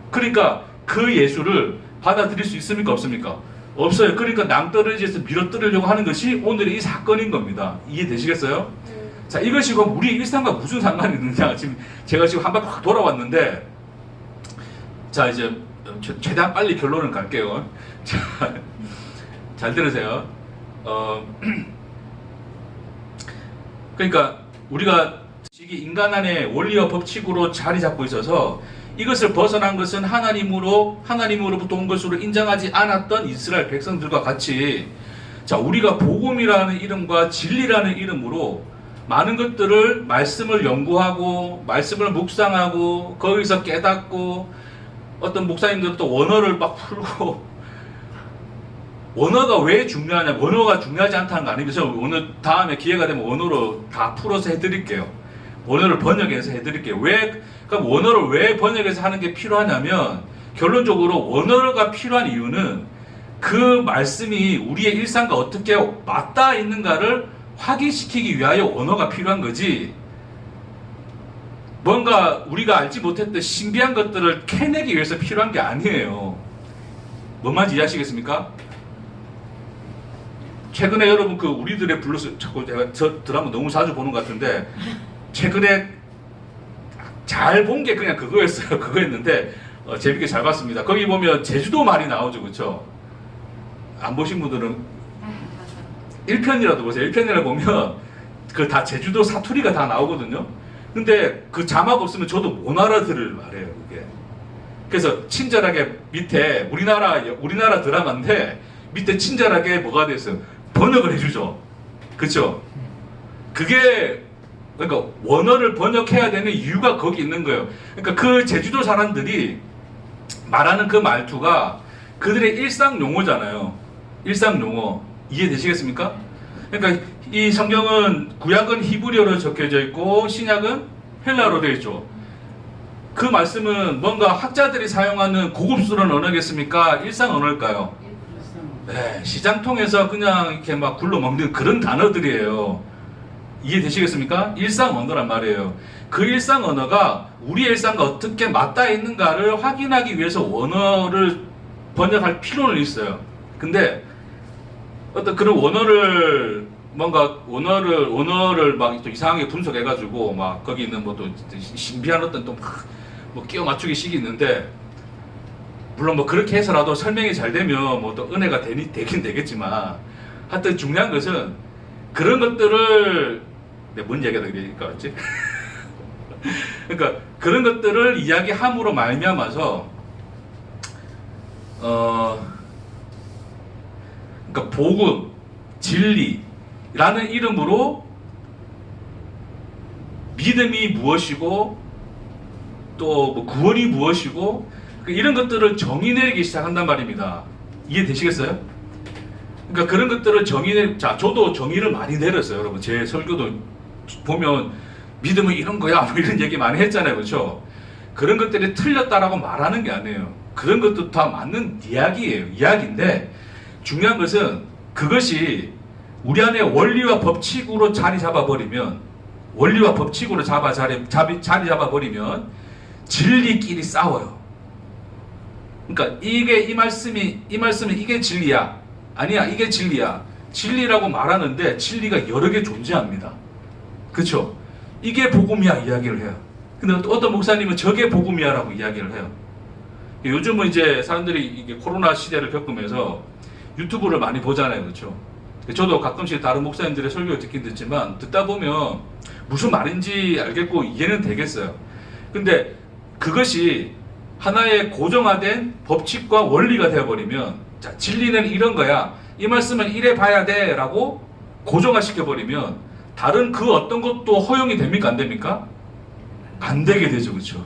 그러니까 그 예수를 받아들일 수 있습니까? 없습니까? 없어요. 그러니까 낭떠러지에서 밀어뜨리려고 하는 것이 오늘의 이 사건인 겁니다. 이해되시겠어요? 네. 자, 이것이 그럼 우리 일상과 무슨 상관이 있느냐? 지금 제가 지금 한 바퀴 확 돌아왔는데, 자, 이제 최대한 빨리 결론을 갈게요. 자, 잘 들으세요. 그러니까 우리가 인간 안에 원리와 법칙으로 자리 잡고 있어서 이것을 벗어난 것은 하나님으로부터 온 것으로 인정하지 않았던 이스라엘 백성들과 같이, 자, 우리가 복음이라는 이름과 진리라는 이름으로 많은 것들을 말씀을 연구하고 말씀을 묵상하고 거기서 깨닫고, 어떤 목사님들은 또 원어를 막 풀고, 원어가 왜 중요하냐, 원어가 중요하지 않다는 거 아니면서 오늘 다음에 기회가 되면 원어로 다 풀어서 해드릴게요. 원어를 번역해서 해드릴게요. 그럼 원어를 왜 번역해서 하는 게 필요하냐면, 결론적으로 원어가 필요한 이유는 그 말씀이 우리의 일상과 어떻게 맞닿아 있는가를 확인시키기 위하여 원어가 필요한 거지, 뭔가 우리가 알지 못했던 신비한 것들을 캐내기 위해서 필요한 게 아니에요. 뭔 말인지 이해하시겠습니까? 최근에 여러분 그 우리들의 블루스, 자꾸 제가 저 드라마 너무 자주 보는 것 같은데, 최근에 잘 본 게 그냥 그거였어요. 그거였는데 재밌게 잘 봤습니다. 거기 보면 제주도 말이 나오죠, 그렇죠? 안 보신 분들은 1편이라도 보세요. 1편이라도 보면 그 다 제주도 사투리가 다 나오거든요. 근데 그 자막 없으면 저도 못 알아들을 말이에요, 그게. 그래서 친절하게 밑에 우리나라 드라마인데 밑에 친절하게 뭐가 됐어요? 번역을 해주죠. 그쵸? 그게, 그러니까 원어를 번역해야 되는 이유가 거기 있는 거예요. 그러니까 그 제주도 사람들이 말하는 그 말투가 그들의 일상 용어잖아요. 일상 용어. 이해되시겠습니까? 그러니까 이 성경은 구약은 히브리어로 적혀져 있고 신약은 헬라어로 되어 있죠. 그 말씀은 뭔가 학자들이 사용하는 고급스러운 언어겠습니까? 일상 언어일까요? 네, 시장 통해서 그냥 이렇게 막 굴러먹는 그런 단어들이에요. 이해되시겠습니까? 일상 언어란 말이에요. 그 일상 언어가 우리의 일상과 어떻게 맞닿아 있는가를 확인하기 위해서 원어를 번역할 필요는 있어요. 근데 어떤 그런 원어를 뭔가 원어를 막 또 이상하게 분석해가지고 막 거기 있는 뭐 또 신비한 어떤 또 막 뭐 끼워 맞추기 식이 있는데, 물론 뭐 그렇게 해서라도 설명이 잘 되면 뭐 또 은혜가 되긴 되겠지만, 하여튼 중요한 것은 그런 것들을 내가 뭔 얘기가 되니까 그렇지? 그러니까 그런 것들을 이야기함으로 말미암아서 그러니까 복음, 진리라는 이름으로 믿음이 무엇이고 또 뭐 구원이 무엇이고 이런 것들을 정의 내리기 시작한단 말입니다. 이해되시겠어요? 그러니까 그런 것들을 자, 저도 정의를 많이 내렸어요. 여러분, 제 설교도 보면 믿음은 이런 거야 뭐 이런 얘기 많이 했잖아요. 그렇죠? 그런 것들이 틀렸다라고 말하는 게 아니에요. 그런 것도 다 맞는 이야기예요. 이야기인데 중요한 것은 그것이 우리 안에 원리와 법칙으로 자리 잡아버리면, 원리와 법칙으로 자리 잡아버리면 진리끼리 싸워요. 그러니까 이 말씀은 이게 진리야, 아니야 이게 진리야. 진리라고 말하는데 진리가 여러 개 존재합니다. 그렇죠? 이게 복음이야 이야기를 해요. 근데 어떤 목사님은 저게 복음이야 라고 이야기를 해요. 요즘은 이제 사람들이 이게 코로나 시대를 겪으면서 유튜브를 많이 보잖아요. 그렇죠? 저도 가끔씩 다른 목사님들의 설교를 듣긴 듣지만 듣다 보면 무슨 말인지 알겠고 이해는 되겠어요. 근데 그것이 하나의 고정화된 법칙과 원리가 되어버리면, 자, 진리는 이런 거야, 이 말씀은 이래 봐야 돼 라고 고정화시켜버리면 다른 그 어떤 것도 허용이 됩니까? 안 됩니까? 안 되게 되죠. 그렇죠?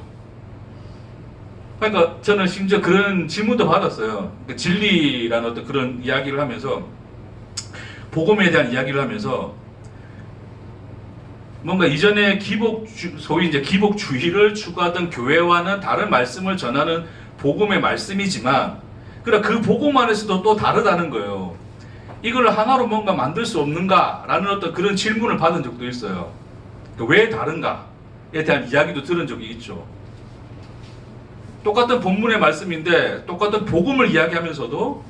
그러니까 저는 심지어 그런 질문도 받았어요. 그러니까 진리라는 어떤 그런 이야기를 하면서, 복음에 대한 이야기를 하면서 뭔가 이전에 소위 이제 기복주의를 추구하던 교회와는 다른 말씀을 전하는 복음의 말씀이지만, 그러나 그 복음 안에서도 또 다르다는 거예요. 이걸 하나로 뭔가 만들 수 없는가라는 어떤 그런 질문을 받은 적도 있어요. 왜 다른가에 대한 이야기도 들은 적이 있죠. 똑같은 본문의 말씀인데 똑같은 복음을 이야기하면서도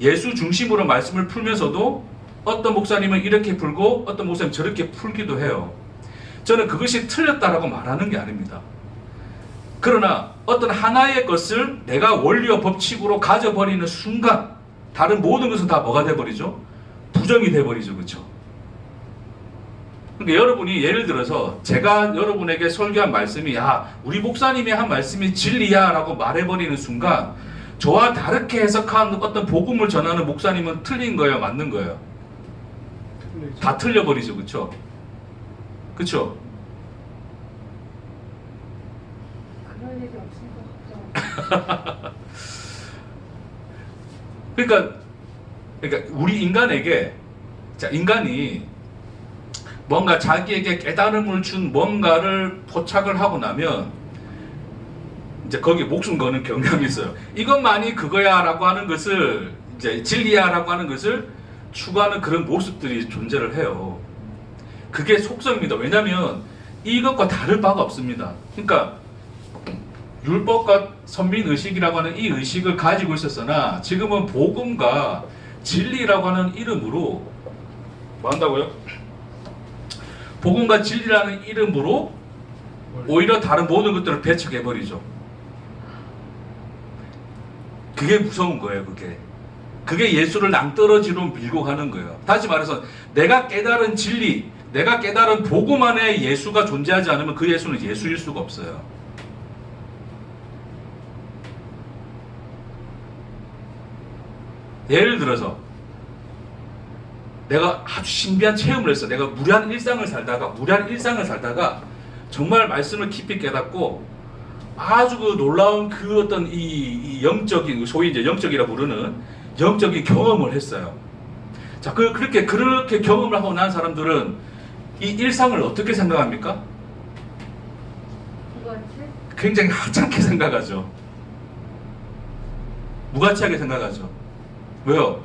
예수 중심으로 말씀을 풀면서도 어떤 목사님은 이렇게 풀고 어떤 목사님은 저렇게 풀기도 해요. 저는 그것이 틀렸다라고 말하는 게 아닙니다. 그러나 어떤 하나의 것을 내가 원리와 법칙으로 가져버리는 순간 다른 모든 것은 다 뭐가 돼버리죠? 부정이 돼버리죠. 그렇죠? 그러니까 여러분이 예를 들어서 제가 여러분에게 설교한 말씀이 우리 목사님이 한 말씀이 진리야 라고 말해버리는 순간 저와 다르게 해석한 어떤 복음을 전하는 목사님은 틀린 거예요? 맞는 거예요? 다 틀려버리죠. 그렇죠? 그렇죠? 그럴 일이 없으니까 그러니까 우리 인간에게, 자, 인간이 뭔가 자기에게 깨달음을 준 뭔가를 포착을 하고 나면 이제 거기에 목숨 거는 경향이 있어요. 이것만이 그거야 라고 하는 것을, 이제 진리야 라고 하는 것을 추구하는 그런 모습들이 존재를 해요. 그게 속성입니다. 왜냐하면 이것과 다를 바가 없습니다. 그러니까 율법과 선민의식이라고 하는 이 의식을 가지고 있었으나 지금은 복음과 진리라고 하는 이름으로 뭐 한다고요? 복음과 진리라는 이름으로 오히려 다른 모든 것들을 배척해버리죠. 그게 무서운 거예요. 그게 예수를 낭떠러지로 밀고 가는 거예요. 다시 말해서 내가 깨달은 진리, 내가 깨달은 복음 안에 예수가 존재하지 않으면 그 예수는 예수일 수가 없어요. 예를 들어서 내가 아주 신비한 체험을 했어. 내가 무료한 일상을 살다가 정말 말씀을 깊이 깨닫고 아주 그 놀라운 그 어떤 이 영적인, 소위 이제 영적이라 부르는 영적인 경험을 했어요. 자, 그렇게 경험을 하고 난 사람들은 이 일상을 어떻게 생각합니까? 그거지? 굉장히 하찮게 생각하죠. 무가치하게 생각하죠. 왜요?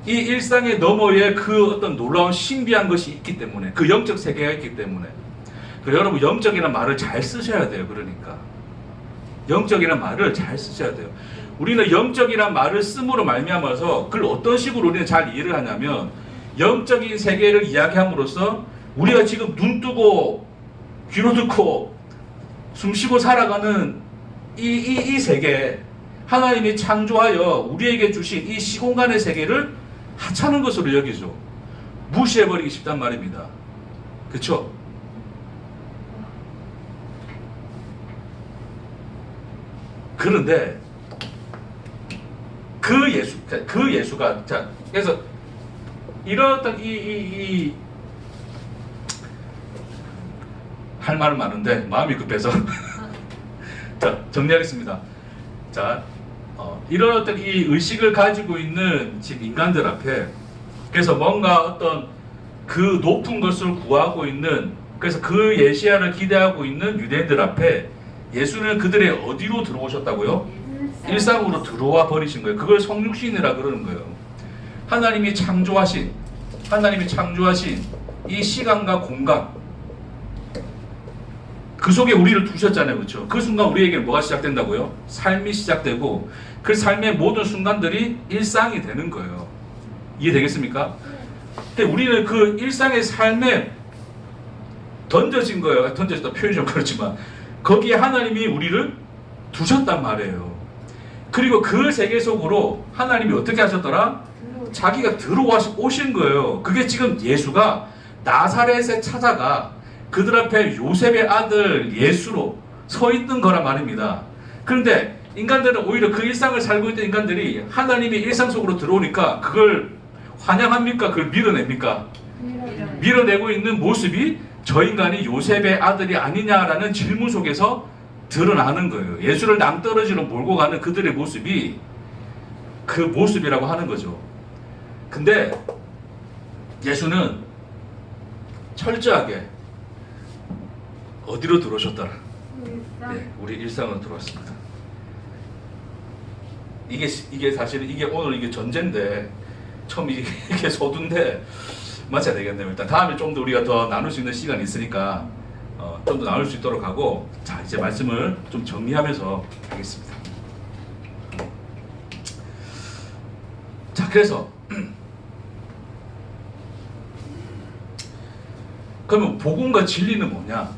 이 일상의 너머에 그 어떤 놀라운 신비한 것이 있기 때문에, 그 영적 세계가 있기 때문에. 그래서 여러분, 영적이라는 말을 잘 쓰셔야 돼요. 그러니까 영적이라는 말을 잘 쓰셔야 돼요. 우리는 영적이라는 말을 씀으로 말미암아서 그걸 어떤 식으로 우리는 잘 이해를 하냐면, 영적인 세계를 이야기함으로써 우리가 지금 눈 뜨고 귀로 듣고 숨 쉬고 살아가는 이 세계, 하나님이 창조하여 우리에게 주신 이 시공간의 세계를 하찮은 것으로 여기죠. 무시해버리기 쉽단 말입니다. 그렇죠? 그런데 그 예수가, 자, 그래서 이런 어떤 할 말은 많은데 마음이 급해서 자, 정리하겠습니다. 자, 이런 어떤 이 의식을 가지고 있는 지금 인간들 앞에, 그래서 뭔가 어떤 그 높은 것을 구하고 있는, 그래서 그 예시야를 기대하고 있는 유대인들 앞에 예수는 그들의 어디로 들어오셨다고요? 일상으로 들어와 버리신 거예요. 그걸 성육신이라 그러는 거예요. 하나님이 창조하신 이 시간과 공간, 그 속에 우리를 두셨잖아요. 그렇죠? 그 순간 우리에게 뭐가 시작된다고요? 삶이 시작되고, 그 삶의 모든 순간들이 일상이 되는 거예요. 이해되겠습니까? 근데 우리는 그 일상의 삶에 던져진 거예요. 던져졌다 표현이 좀 그렇지만 거기에 하나님이 우리를 두셨단 말이에요. 그리고 그 세계 속으로 하나님이 어떻게 하셨더라? 자기가 들어오신 거예요. 그게 지금 예수가 나사렛에 찾아가 그들 앞에 요셉의 아들 예수로 서 있는 거란 말입니다. 그런데 인간들은 오히려 그 일상을 살고 있던 인간들이 하나님이 일상 속으로 들어오니까 그걸 환영합니까? 그걸 밀어냅니까? 밀어내고 있는 모습이 저 인간이 요셉의 아들이 아니냐라는 질문 속에서 드러나는 거예요. 예수를 낭떠러지로 몰고 가는 그들의 모습이 그 모습이라고 하는 거죠. 근데 예수는 철저하게 어디로 들어오셨더라? 네, 우리 일상으로 들어왔습니다. 이게 사실은 이게 오늘 이게 전제인데, 처음 이게 소두인데 맞춰야 되겠네요. 일단 다음에 좀 더 우리가 더 나눌 수 있는 시간이 있으니까 좀 더 나눌 수 있도록 하고, 자, 이제 말씀을 좀 정리하면서 하겠습니다. 자, 그래서 그러면 복음과 진리는 뭐냐?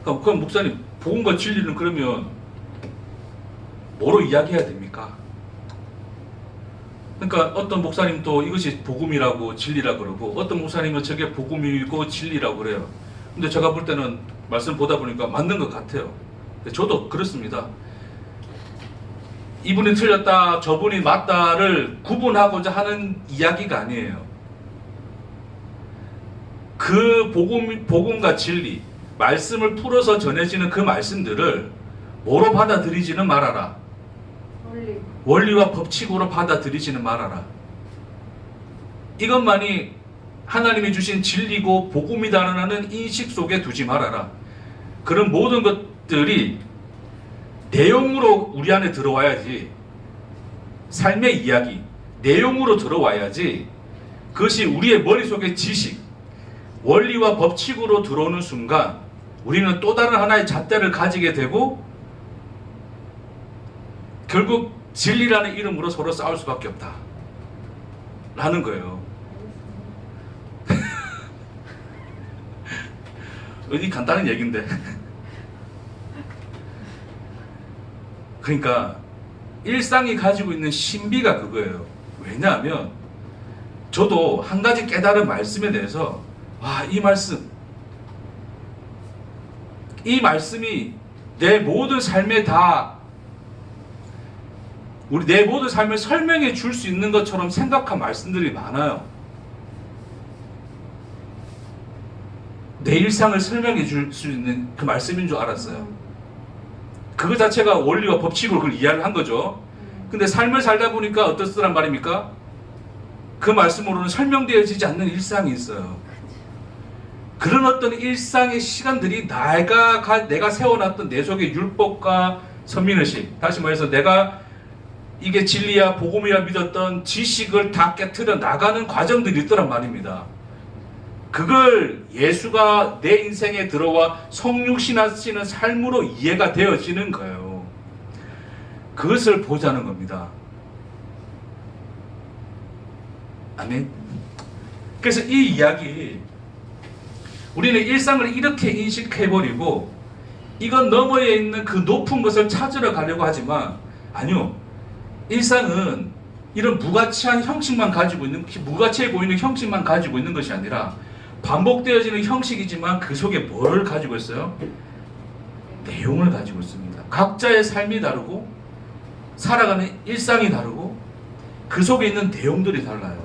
그럼 목사님, 복음과 진리는 그러면 뭐로 이야기해야 됩니까? 그러니까 어떤 목사님도 이것이 복음이라고 진리라고 그러고, 어떤 목사님은 저게 복음이고 진리라고 그래요. 근데 제가 볼 때는 말씀 보다 보니까 맞는 것 같아요. 저도 그렇습니다. 이분이 틀렸다, 저분이 맞다를 구분하고자 하는 이야기가 아니에요. 그 복음과 진리, 말씀을 풀어서 전해지는 그 말씀들을 뭐로 받아들이지는 말아라. 원리와 법칙으로 받아들이지는 말아라. 이것만이 하나님이 주신 진리고 복음이다라는 인식 속에 두지 말아라. 그런 모든 것들이 내용으로 우리 안에 들어와야지, 삶의 이야기, 내용으로 들어와야지, 그것이 우리의 머릿속의 지식, 원리와 법칙으로 들어오는 순간 우리는 또 다른 하나의 잣대를 가지게 되고 결국 진리라는 이름으로 서로 싸울 수밖에 없다 라는 거예요. 이 간단한 얘기인데 그러니까 일상이 가지고 있는 신비가 그거예요. 왜냐하면 저도 한 가지 깨달은 말씀에 대해서, 와, 이 말씀이 내 모든 삶에 내 모든 삶을 설명해 줄 수 있는 것처럼 생각한 말씀들이 많아요. 내 일상을 설명해 줄 수 있는 그 말씀인 줄 알았어요. 그거 자체가 원리와 법칙으로 그걸 이해를 한 거죠. 근데 삶을 살다 보니까 어떻더란 말입니까? 그 말씀으로는 설명되어지지 않는 일상이 있어요. 그런 어떤 일상의 시간들이 내가 세워놨던 내 속의 율법과 선민의식, 다시 말해서 내가 이게 진리야 복음이야 믿었던 지식을 다 깨트려 나가는 과정들이 있더란 말입니다. 그걸 예수가 내 인생에 들어와 성육신하시는 삶으로 이해가 되어지는 거예요. 그것을 보자는 겁니다. 아멘. 그래서 이 이야기, 우리는 일상을 이렇게 인식해버리고 이건 너머에 있는 그 높은 것을 찾으러 가려고 하지만, 아니요, 일상은 이런 무가치한 형식만 가지고 있는, 무가치해 보이는 형식만 가지고 있는 것이 아니라 반복되어지는 형식이지만 그 속에 뭘 가지고 있어요? 내용을 가지고 있습니다. 각자의 삶이 다르고 살아가는 일상이 다르고 그 속에 있는 내용들이 달라요.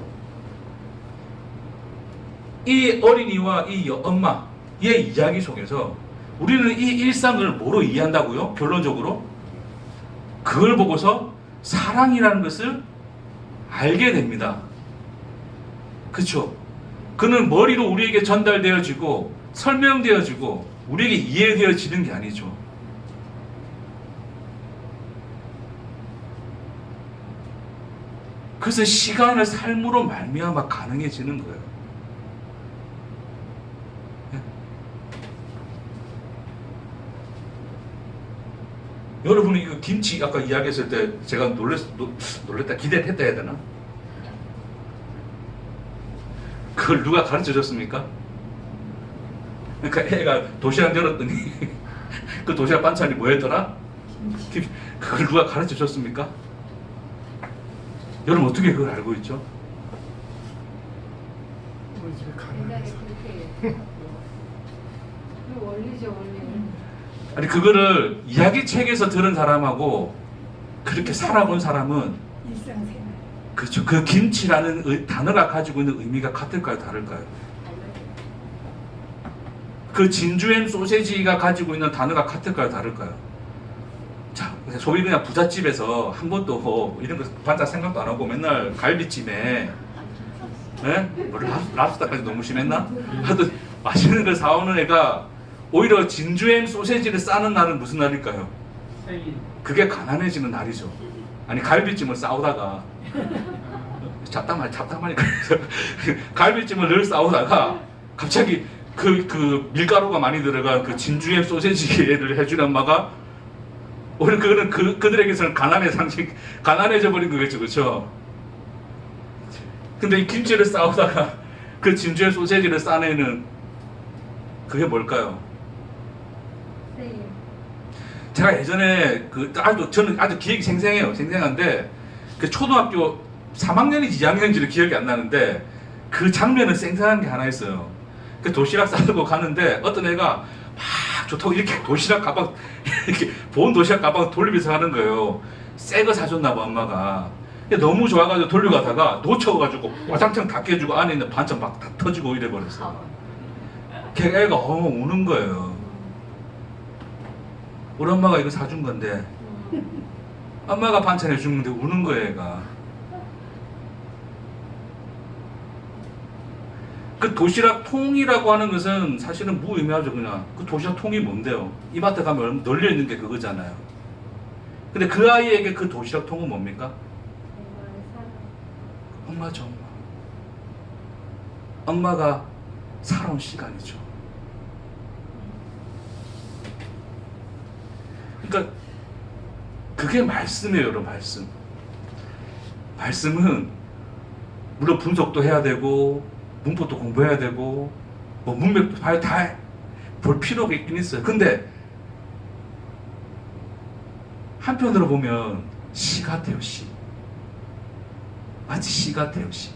이 어린이와 이 엄마의 이야기 속에서 우리는 이 일상을 뭐로 이해한다고요? 결론적으로 그걸 보고서 사랑이라는 것을 알게 됩니다. 그렇죠? 그는 머리로 우리에게 전달되어지고 설명되어지고 우리에게 이해되어지는 게 아니죠. 그래서 시간을 삶으로 말미암아 가능해지는 거예요. 여러분이 이거 김치 아까 이야기했을 때 제가 놀랬다 기대했다 해야 되나? 그걸 누가 가르쳐 줬습니까? 그러니까 애가 도시락 열었더니 그 도시락 반찬이 뭐였더라? 김치. 그걸 누가 가르쳐 줬습니까? 여러분 어떻게 그걸 알고 있죠? 우리 집에 옛날에 가난해서. 그렇게 그 원리죠, 원리. 아니 그거를 이야기책에서 들은 사람하고 그렇게 살아본 사람은 일상생활. 그렇죠. 그 김치라는 단어가 가지고 있는 의미가 같을까요? 다를까요? 그 진주햄 소세지가 가지고 있는 단어가 같을까요? 다를까요? 자, 소위 그냥 부잣집에서 한 번도 뭐 이런 거 반짝 생각도 안 하고 맨날 갈비찜에 뭐 랍스타까지 너무 심했나? 하여튼 맛있는 걸 사오는 애가 오히려 진주햄 소세지를 싸는 날은 무슨 날일까요? 생일. 그게 가난해지는 날이죠. 아니 갈비찜을 싸우다가 잡담하니까 갈비찜을 늘 싸우다가 갑자기 그 밀가루가 많이 들어간 그 진주햄 소세지를 해주는 엄마가 오히려 그거는 그들에게서는 가난의 상식, 가난해져 버린 거겠죠, 그렇죠? 근데 이 김치를 싸우다가 그 진주햄 소세지를 싸내는 그게 뭘까요? 제가 예전에 저는 아주 기억이 생생해요. 생생한데 그 초등학교 3학년인지 2학년인지를 기억이 안 나는데 그 장면은 생생한 게 하나 있어요. 그 도시락 싸들고 가는데 어떤 애가 막 좋다고 이렇게 도시락 가방 이렇게 본 도시락 가방 돌리면서 하는 거예요. 새 거 사줬나 봐 엄마가. 너무 좋아가지고 돌려가다가 놓쳐가지고 와장창 다 깨지고 안에 있는 반찬 막 다 터지고 이래 버렸어. 걔가 애가 우는 거예요. 우리 엄마가 이거 사준 건데 엄마가 반찬 해준 건데 우는 거예요 애가. 그 도시락 통이라고 하는 것은 사실은 무의미하죠. 그냥 그 도시락 통이 뭔데요? 이마트 가면 널려 있는 게 그거잖아요. 근데 그 아이에게 그 도시락 통은 뭡니까? 엄마죠. 엄마가 살아온 시간이죠. 그러니까 그게 말씀이에요, 여러분. 말씀은 물론 분석도 해야 되고 문법도 공부해야 되고 뭐 문맥도 다 볼 필요가 있긴 있어요. 근데 한편으로 보면 시 같아요, 시. 마치 시 같아요, 시.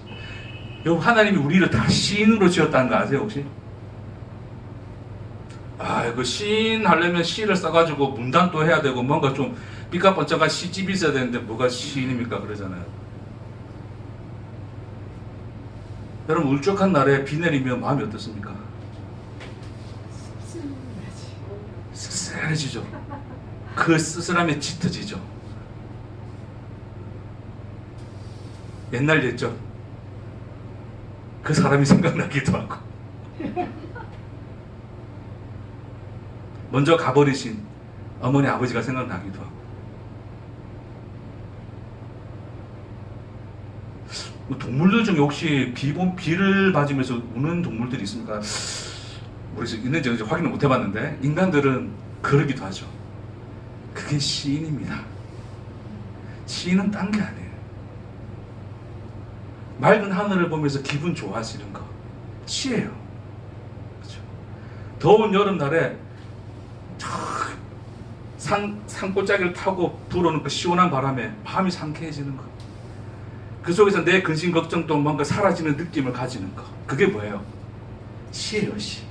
여러분 하나님이 우리를 다 시인으로 지었다는 거 아세요, 혹시? 그 시인 하려면 시를 써가지고 문단도 해야 되고 뭔가 좀 삐까뻔쩍한 시집이 있어야 되는데 뭐가 시인입니까? 그러잖아요. 여러분 울적한 날에 비 내리면 마음이 어떻습니까? 씁쓸해지죠. 그 쓸쓸함에 짙어지죠. 옛날 옛적 그 사람이 생각나기도 하고 먼저 가버리신 어머니 아버지가 생각나기도 하고 동물들 중에 혹시 비를 맞으면서 우는 동물들이 있습니까? 모르겠어요. 있는지 없는지 확인을 못 해봤는데 인간들은 그러기도 하죠. 그게 시인입니다. 시인은 딴 게 아니에요. 맑은 하늘을 보면서 기분 좋아지는 거 시예요. 그렇죠? 더운 여름날에 산골짜기를 타고 불어오는 그 시원한 바람에 마음이 상쾌해지는 거. 그 속에서 내 근심 걱정도 뭔가 사라지는 느낌을 가지는 거. 그게 뭐예요? 시예요, 시.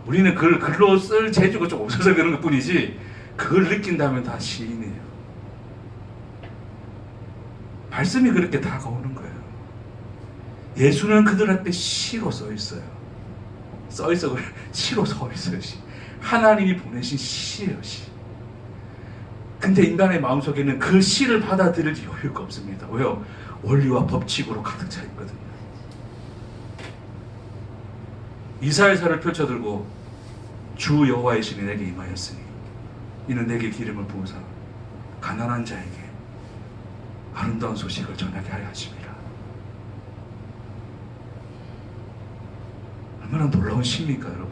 우리는 그걸 글로 쓸 재주가 좀 없어서 그런 것 뿐이지 그걸 느낀다면 다 시인이에요. 말씀이 그렇게 다가오는 거예요. 예수는 그들 앞에 시로 써 있어요. 시로 서 있어요. 시. 하나님이 보내신 시예요, 시. 근데 인간의 마음속에는 그 시를 받아들일 여유가 없습니다. 왜요? 원리와 법칙으로 가득 차 있거든요. 이사야서를 펼쳐들고 주 여호와의 신이 내게 임하였으니 이는 내게 기름을 부으사 가난한 자에게 아름다운 소식을 전하게 하려 하심이라. 얼마나 놀라운 시입니까, 여러분?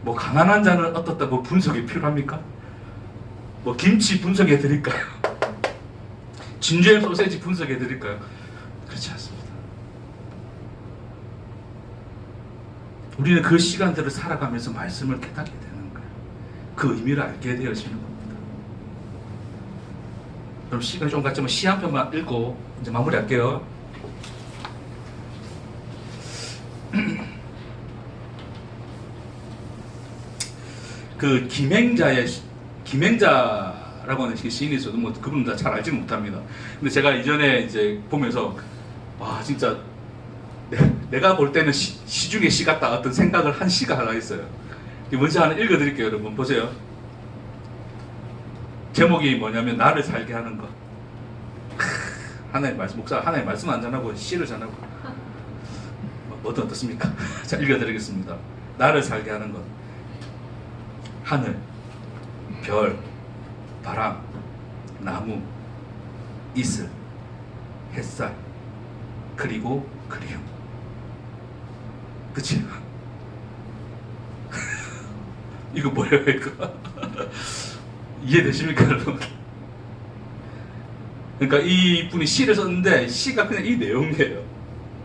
뭐 가난한 자는 어떻다 뭐 분석이 필요합니까? 뭐 김치 분석해 드릴까요? 진주햄 소세지 분석해 드릴까요? 그렇지 않습니다. 우리는 그 시간들을 살아가면서 말씀을 깨닫게 되는 거예요. 그 의미를 알게 되어지는 겁니다. 그럼 시간이 좀 갔지만 시 한 편만 읽고 이제 마무리할게요. 그 김행자라고 하는 시인이 있어도 뭐 그분 다 잘 알지는 못합니다. 근데 제가 이전에 이제 보면서 와 진짜 내가 볼 때는 시 중에 시 같다 어떤 생각을 한 시가 하나 있어요. 먼저 하나 읽어드릴게요. 여러분 보세요. 제목이 뭐냐면 나를 살게 하는 것. 하나님 말씀, 목사 하나님 말씀 안 전하고 시를 전하고 어떻습니까? 자 읽어드리겠습니다. 나를 살게 하는 것. 하늘, 별, 바람, 나무, 이슬, 햇살, 그리고 그리움. 그치? 이거 뭐예요, 이거? 이해되십니까, 여러분? 그러니까 이 분이 시를 썼는데 시가 그냥 이 내용이에요.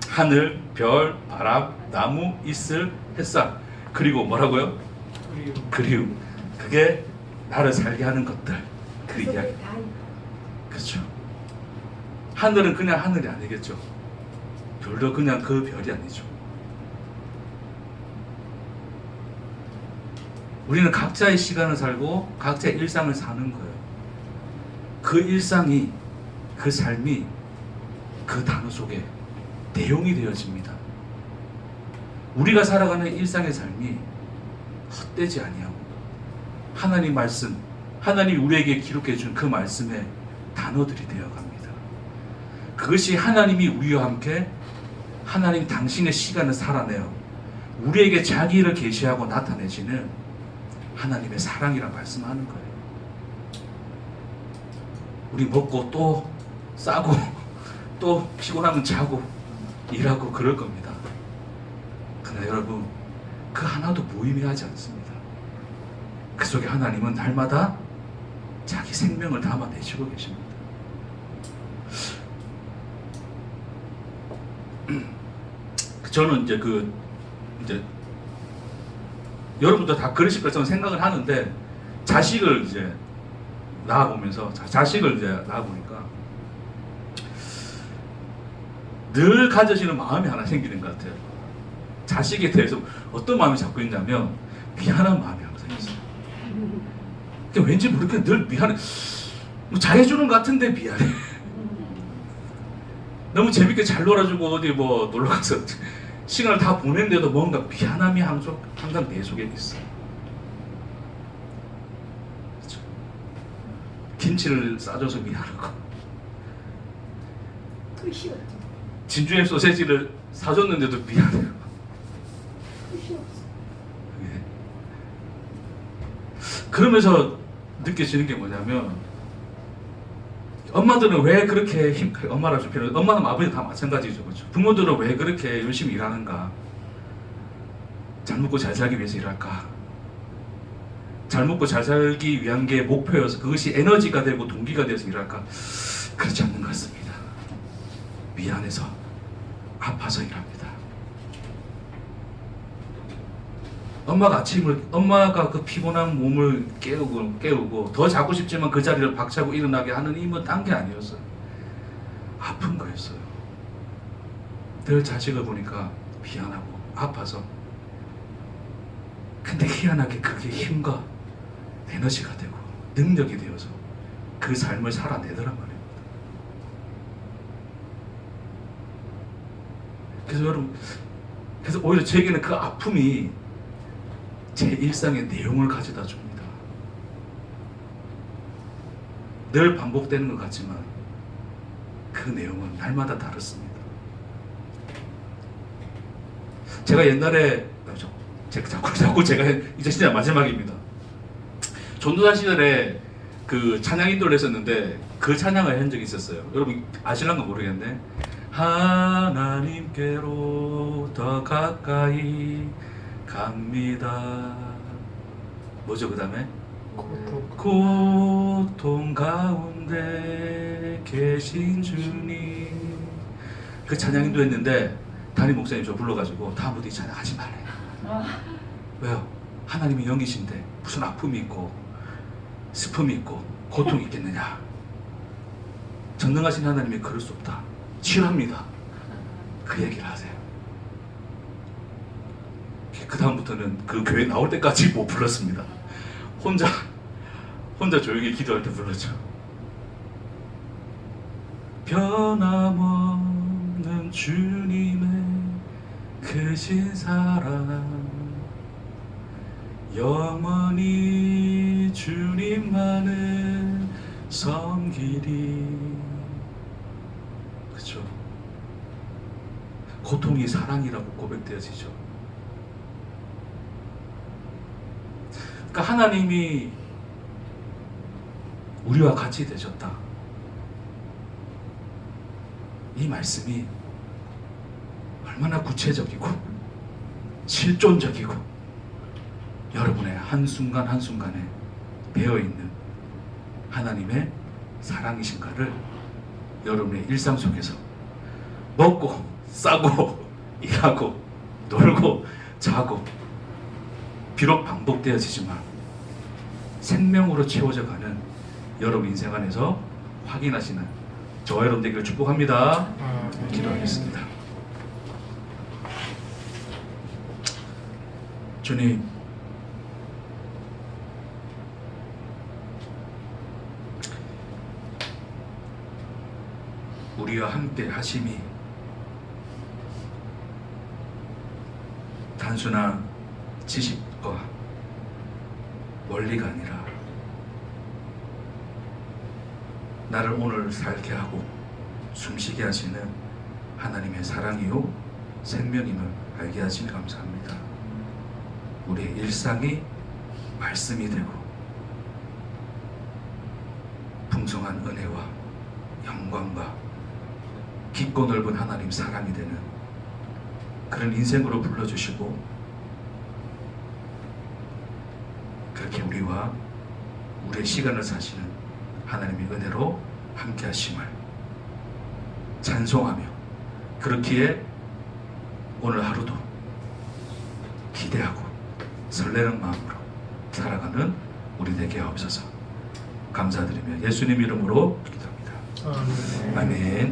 하늘, 별, 바람, 나무, 이슬, 햇살, 그리고 뭐라고요? 그리움. 그게 나를 살게 하는 것들. 그 이야기. 그렇죠. 하늘은 그냥 하늘이 아니겠죠. 별도 그냥 그 별이 아니죠. 우리는 각자의 시간을 살고 각자의 일상을 사는 거예요. 그 일상이, 그 삶이 그 단어 속에 내용이 되어집니다. 우리가 살아가는 일상의 삶이 헛되지 아니하고 하나님 말씀, 하나님이 우리에게 기록해 준 그 말씀의 단어들이 되어갑니다. 그것이 하나님이 우리와 함께 하나님 당신의 시간을 살아내어 우리에게 자기를 계시하고 나타내시는 하나님의 사랑이라 말씀하는 거예요. 우리 먹고 또 싸고 또 피곤하면 자고 일하고 그럴 겁니다. 그러나 여러분 그 하나도 무의미하지 않습니다. 그 속에 하나님은 날마다 자기 생명을 담아내시고 계십니다. 저는 이제 여러분도 다 그러실 거라고 생각을 하는데 자식을 이제 낳아보면서 자식을 이제 낳아보니까 늘 가져지는 마음이 하나 생기는 것 같아요. 자식에 대해서 어떤 마음이 자꾸 있냐면 미안한 마음이 항상 있어요. 왠지 모르게 늘 미안해. 뭐 잘해주는 것 같은데 미안해. 너무 재밌게 잘 놀아주고 어디 뭐 놀러가서 시간을 다 보낸데도 뭔가 미안함이 항상 내 속에 있어요. 김치를 싸줘서 미안하고, 끝이 없죠. 진주햄 소세지를 사줬는데도 미안해요. 끝이 없어. 예. 그러면서 느껴지는 게 뭐냐면, 엄마들은 왜 그렇게 엄마라 좀 필요, 엄마는 아버지 다 마찬가지죠, 그렇죠? 부모들은 왜 그렇게 열심히 일하는가? 잘 먹고 잘 살기 위해서 일할까? 잘 먹고 잘 살기 위한 게 목표여서 그것이 에너지가 되고 동기가 되어서 일할까? 그렇지 않는 것 같습니다. 미안해서, 아파서 일합니다. 엄마가 그 피곤한 몸을 깨우고 더 자고 싶지만 그 자리를 박차고 일어나게 하는 힘은 딴 게 아니었어요. 아픈 거였어요. 늘 자식을 보니까 미안하고 아파서. 근데 희한하게 그게 힘과 에너지가 되고 능력이 되어서 그 삶을 살아내더란 말입니다. 그래서 여러분, 그래서 오히려 제게는 그 아픔이 제 일상의 내용을 가져다 줍니다. 늘 반복되는 것 같지만 그 내용은 날마다 다릅니다. 제가 옛날에 자꾸 제가 이제 진짜 마지막입니다. 전도사 시절에 그 찬양 인도를 했었는데 그 찬양을 한 적이 있었어요. 여러분 아실란가 모르겠네. 하나님께로 더 가까이 갑니다. 뭐죠 그 다음에? 고통 가운데 계신 주님. 그 찬양 인도했는데 담임 목사님 저 불러가지고 다음부터 이 찬양 하지 말래. 왜요? 하나님이 영이신데 무슨 아픔이 있고 슬픔이 있고 고통이 있겠느냐. 전능하신 하나님이 그럴 수 없다. 치유합니다. 그 얘기를 하세요. 그 다음부터는 그 교회 나올 때까지 못 불렀습니다. 혼자 조용히 기도할 때 불렀죠. 변함없는 주님의 크신 사랑, 영원히 주님만을 섬기리. 그렇죠? 고통이 사랑이라고 고백되어지죠. 그러니까 하나님이 우리와 같이 되셨다. 이 말씀이 얼마나 구체적이고 실존적이고 여러분의 한순간 한순간에 배어있는 하나님의 사랑이신가를 여러분의 일상 속에서 먹고 싸고 일하고 놀고 자고 비록 반복되어지지만 생명으로 채워져 가는 여러분 인생 안에서 확인하시는 저와 여러분 되기를 축복합니다. 기도하겠습니다. 주님, 우리와 함께 하심이 단순한 지식과 원리가 아니라 나를 오늘 살게 하고 숨쉬게 하시는 하나님의 사랑이요 생명임을 알게 하시니 감사합니다. 우리의 일상이 말씀이 되고 풍성한 은혜와 영광과 깊고 넓은 하나님 사랑이 되는 그런 인생으로 불러주시고 그렇게 우리와 우리의 시간을 사시는 하나님의 은혜로 함께 하심을 찬송하며 그렇기에 오늘 하루도 기대하고 설레는 마음으로 살아가는 우리 되게 하옵소서. 감사드리며 예수님 이름으로 기도합니다. 아멘.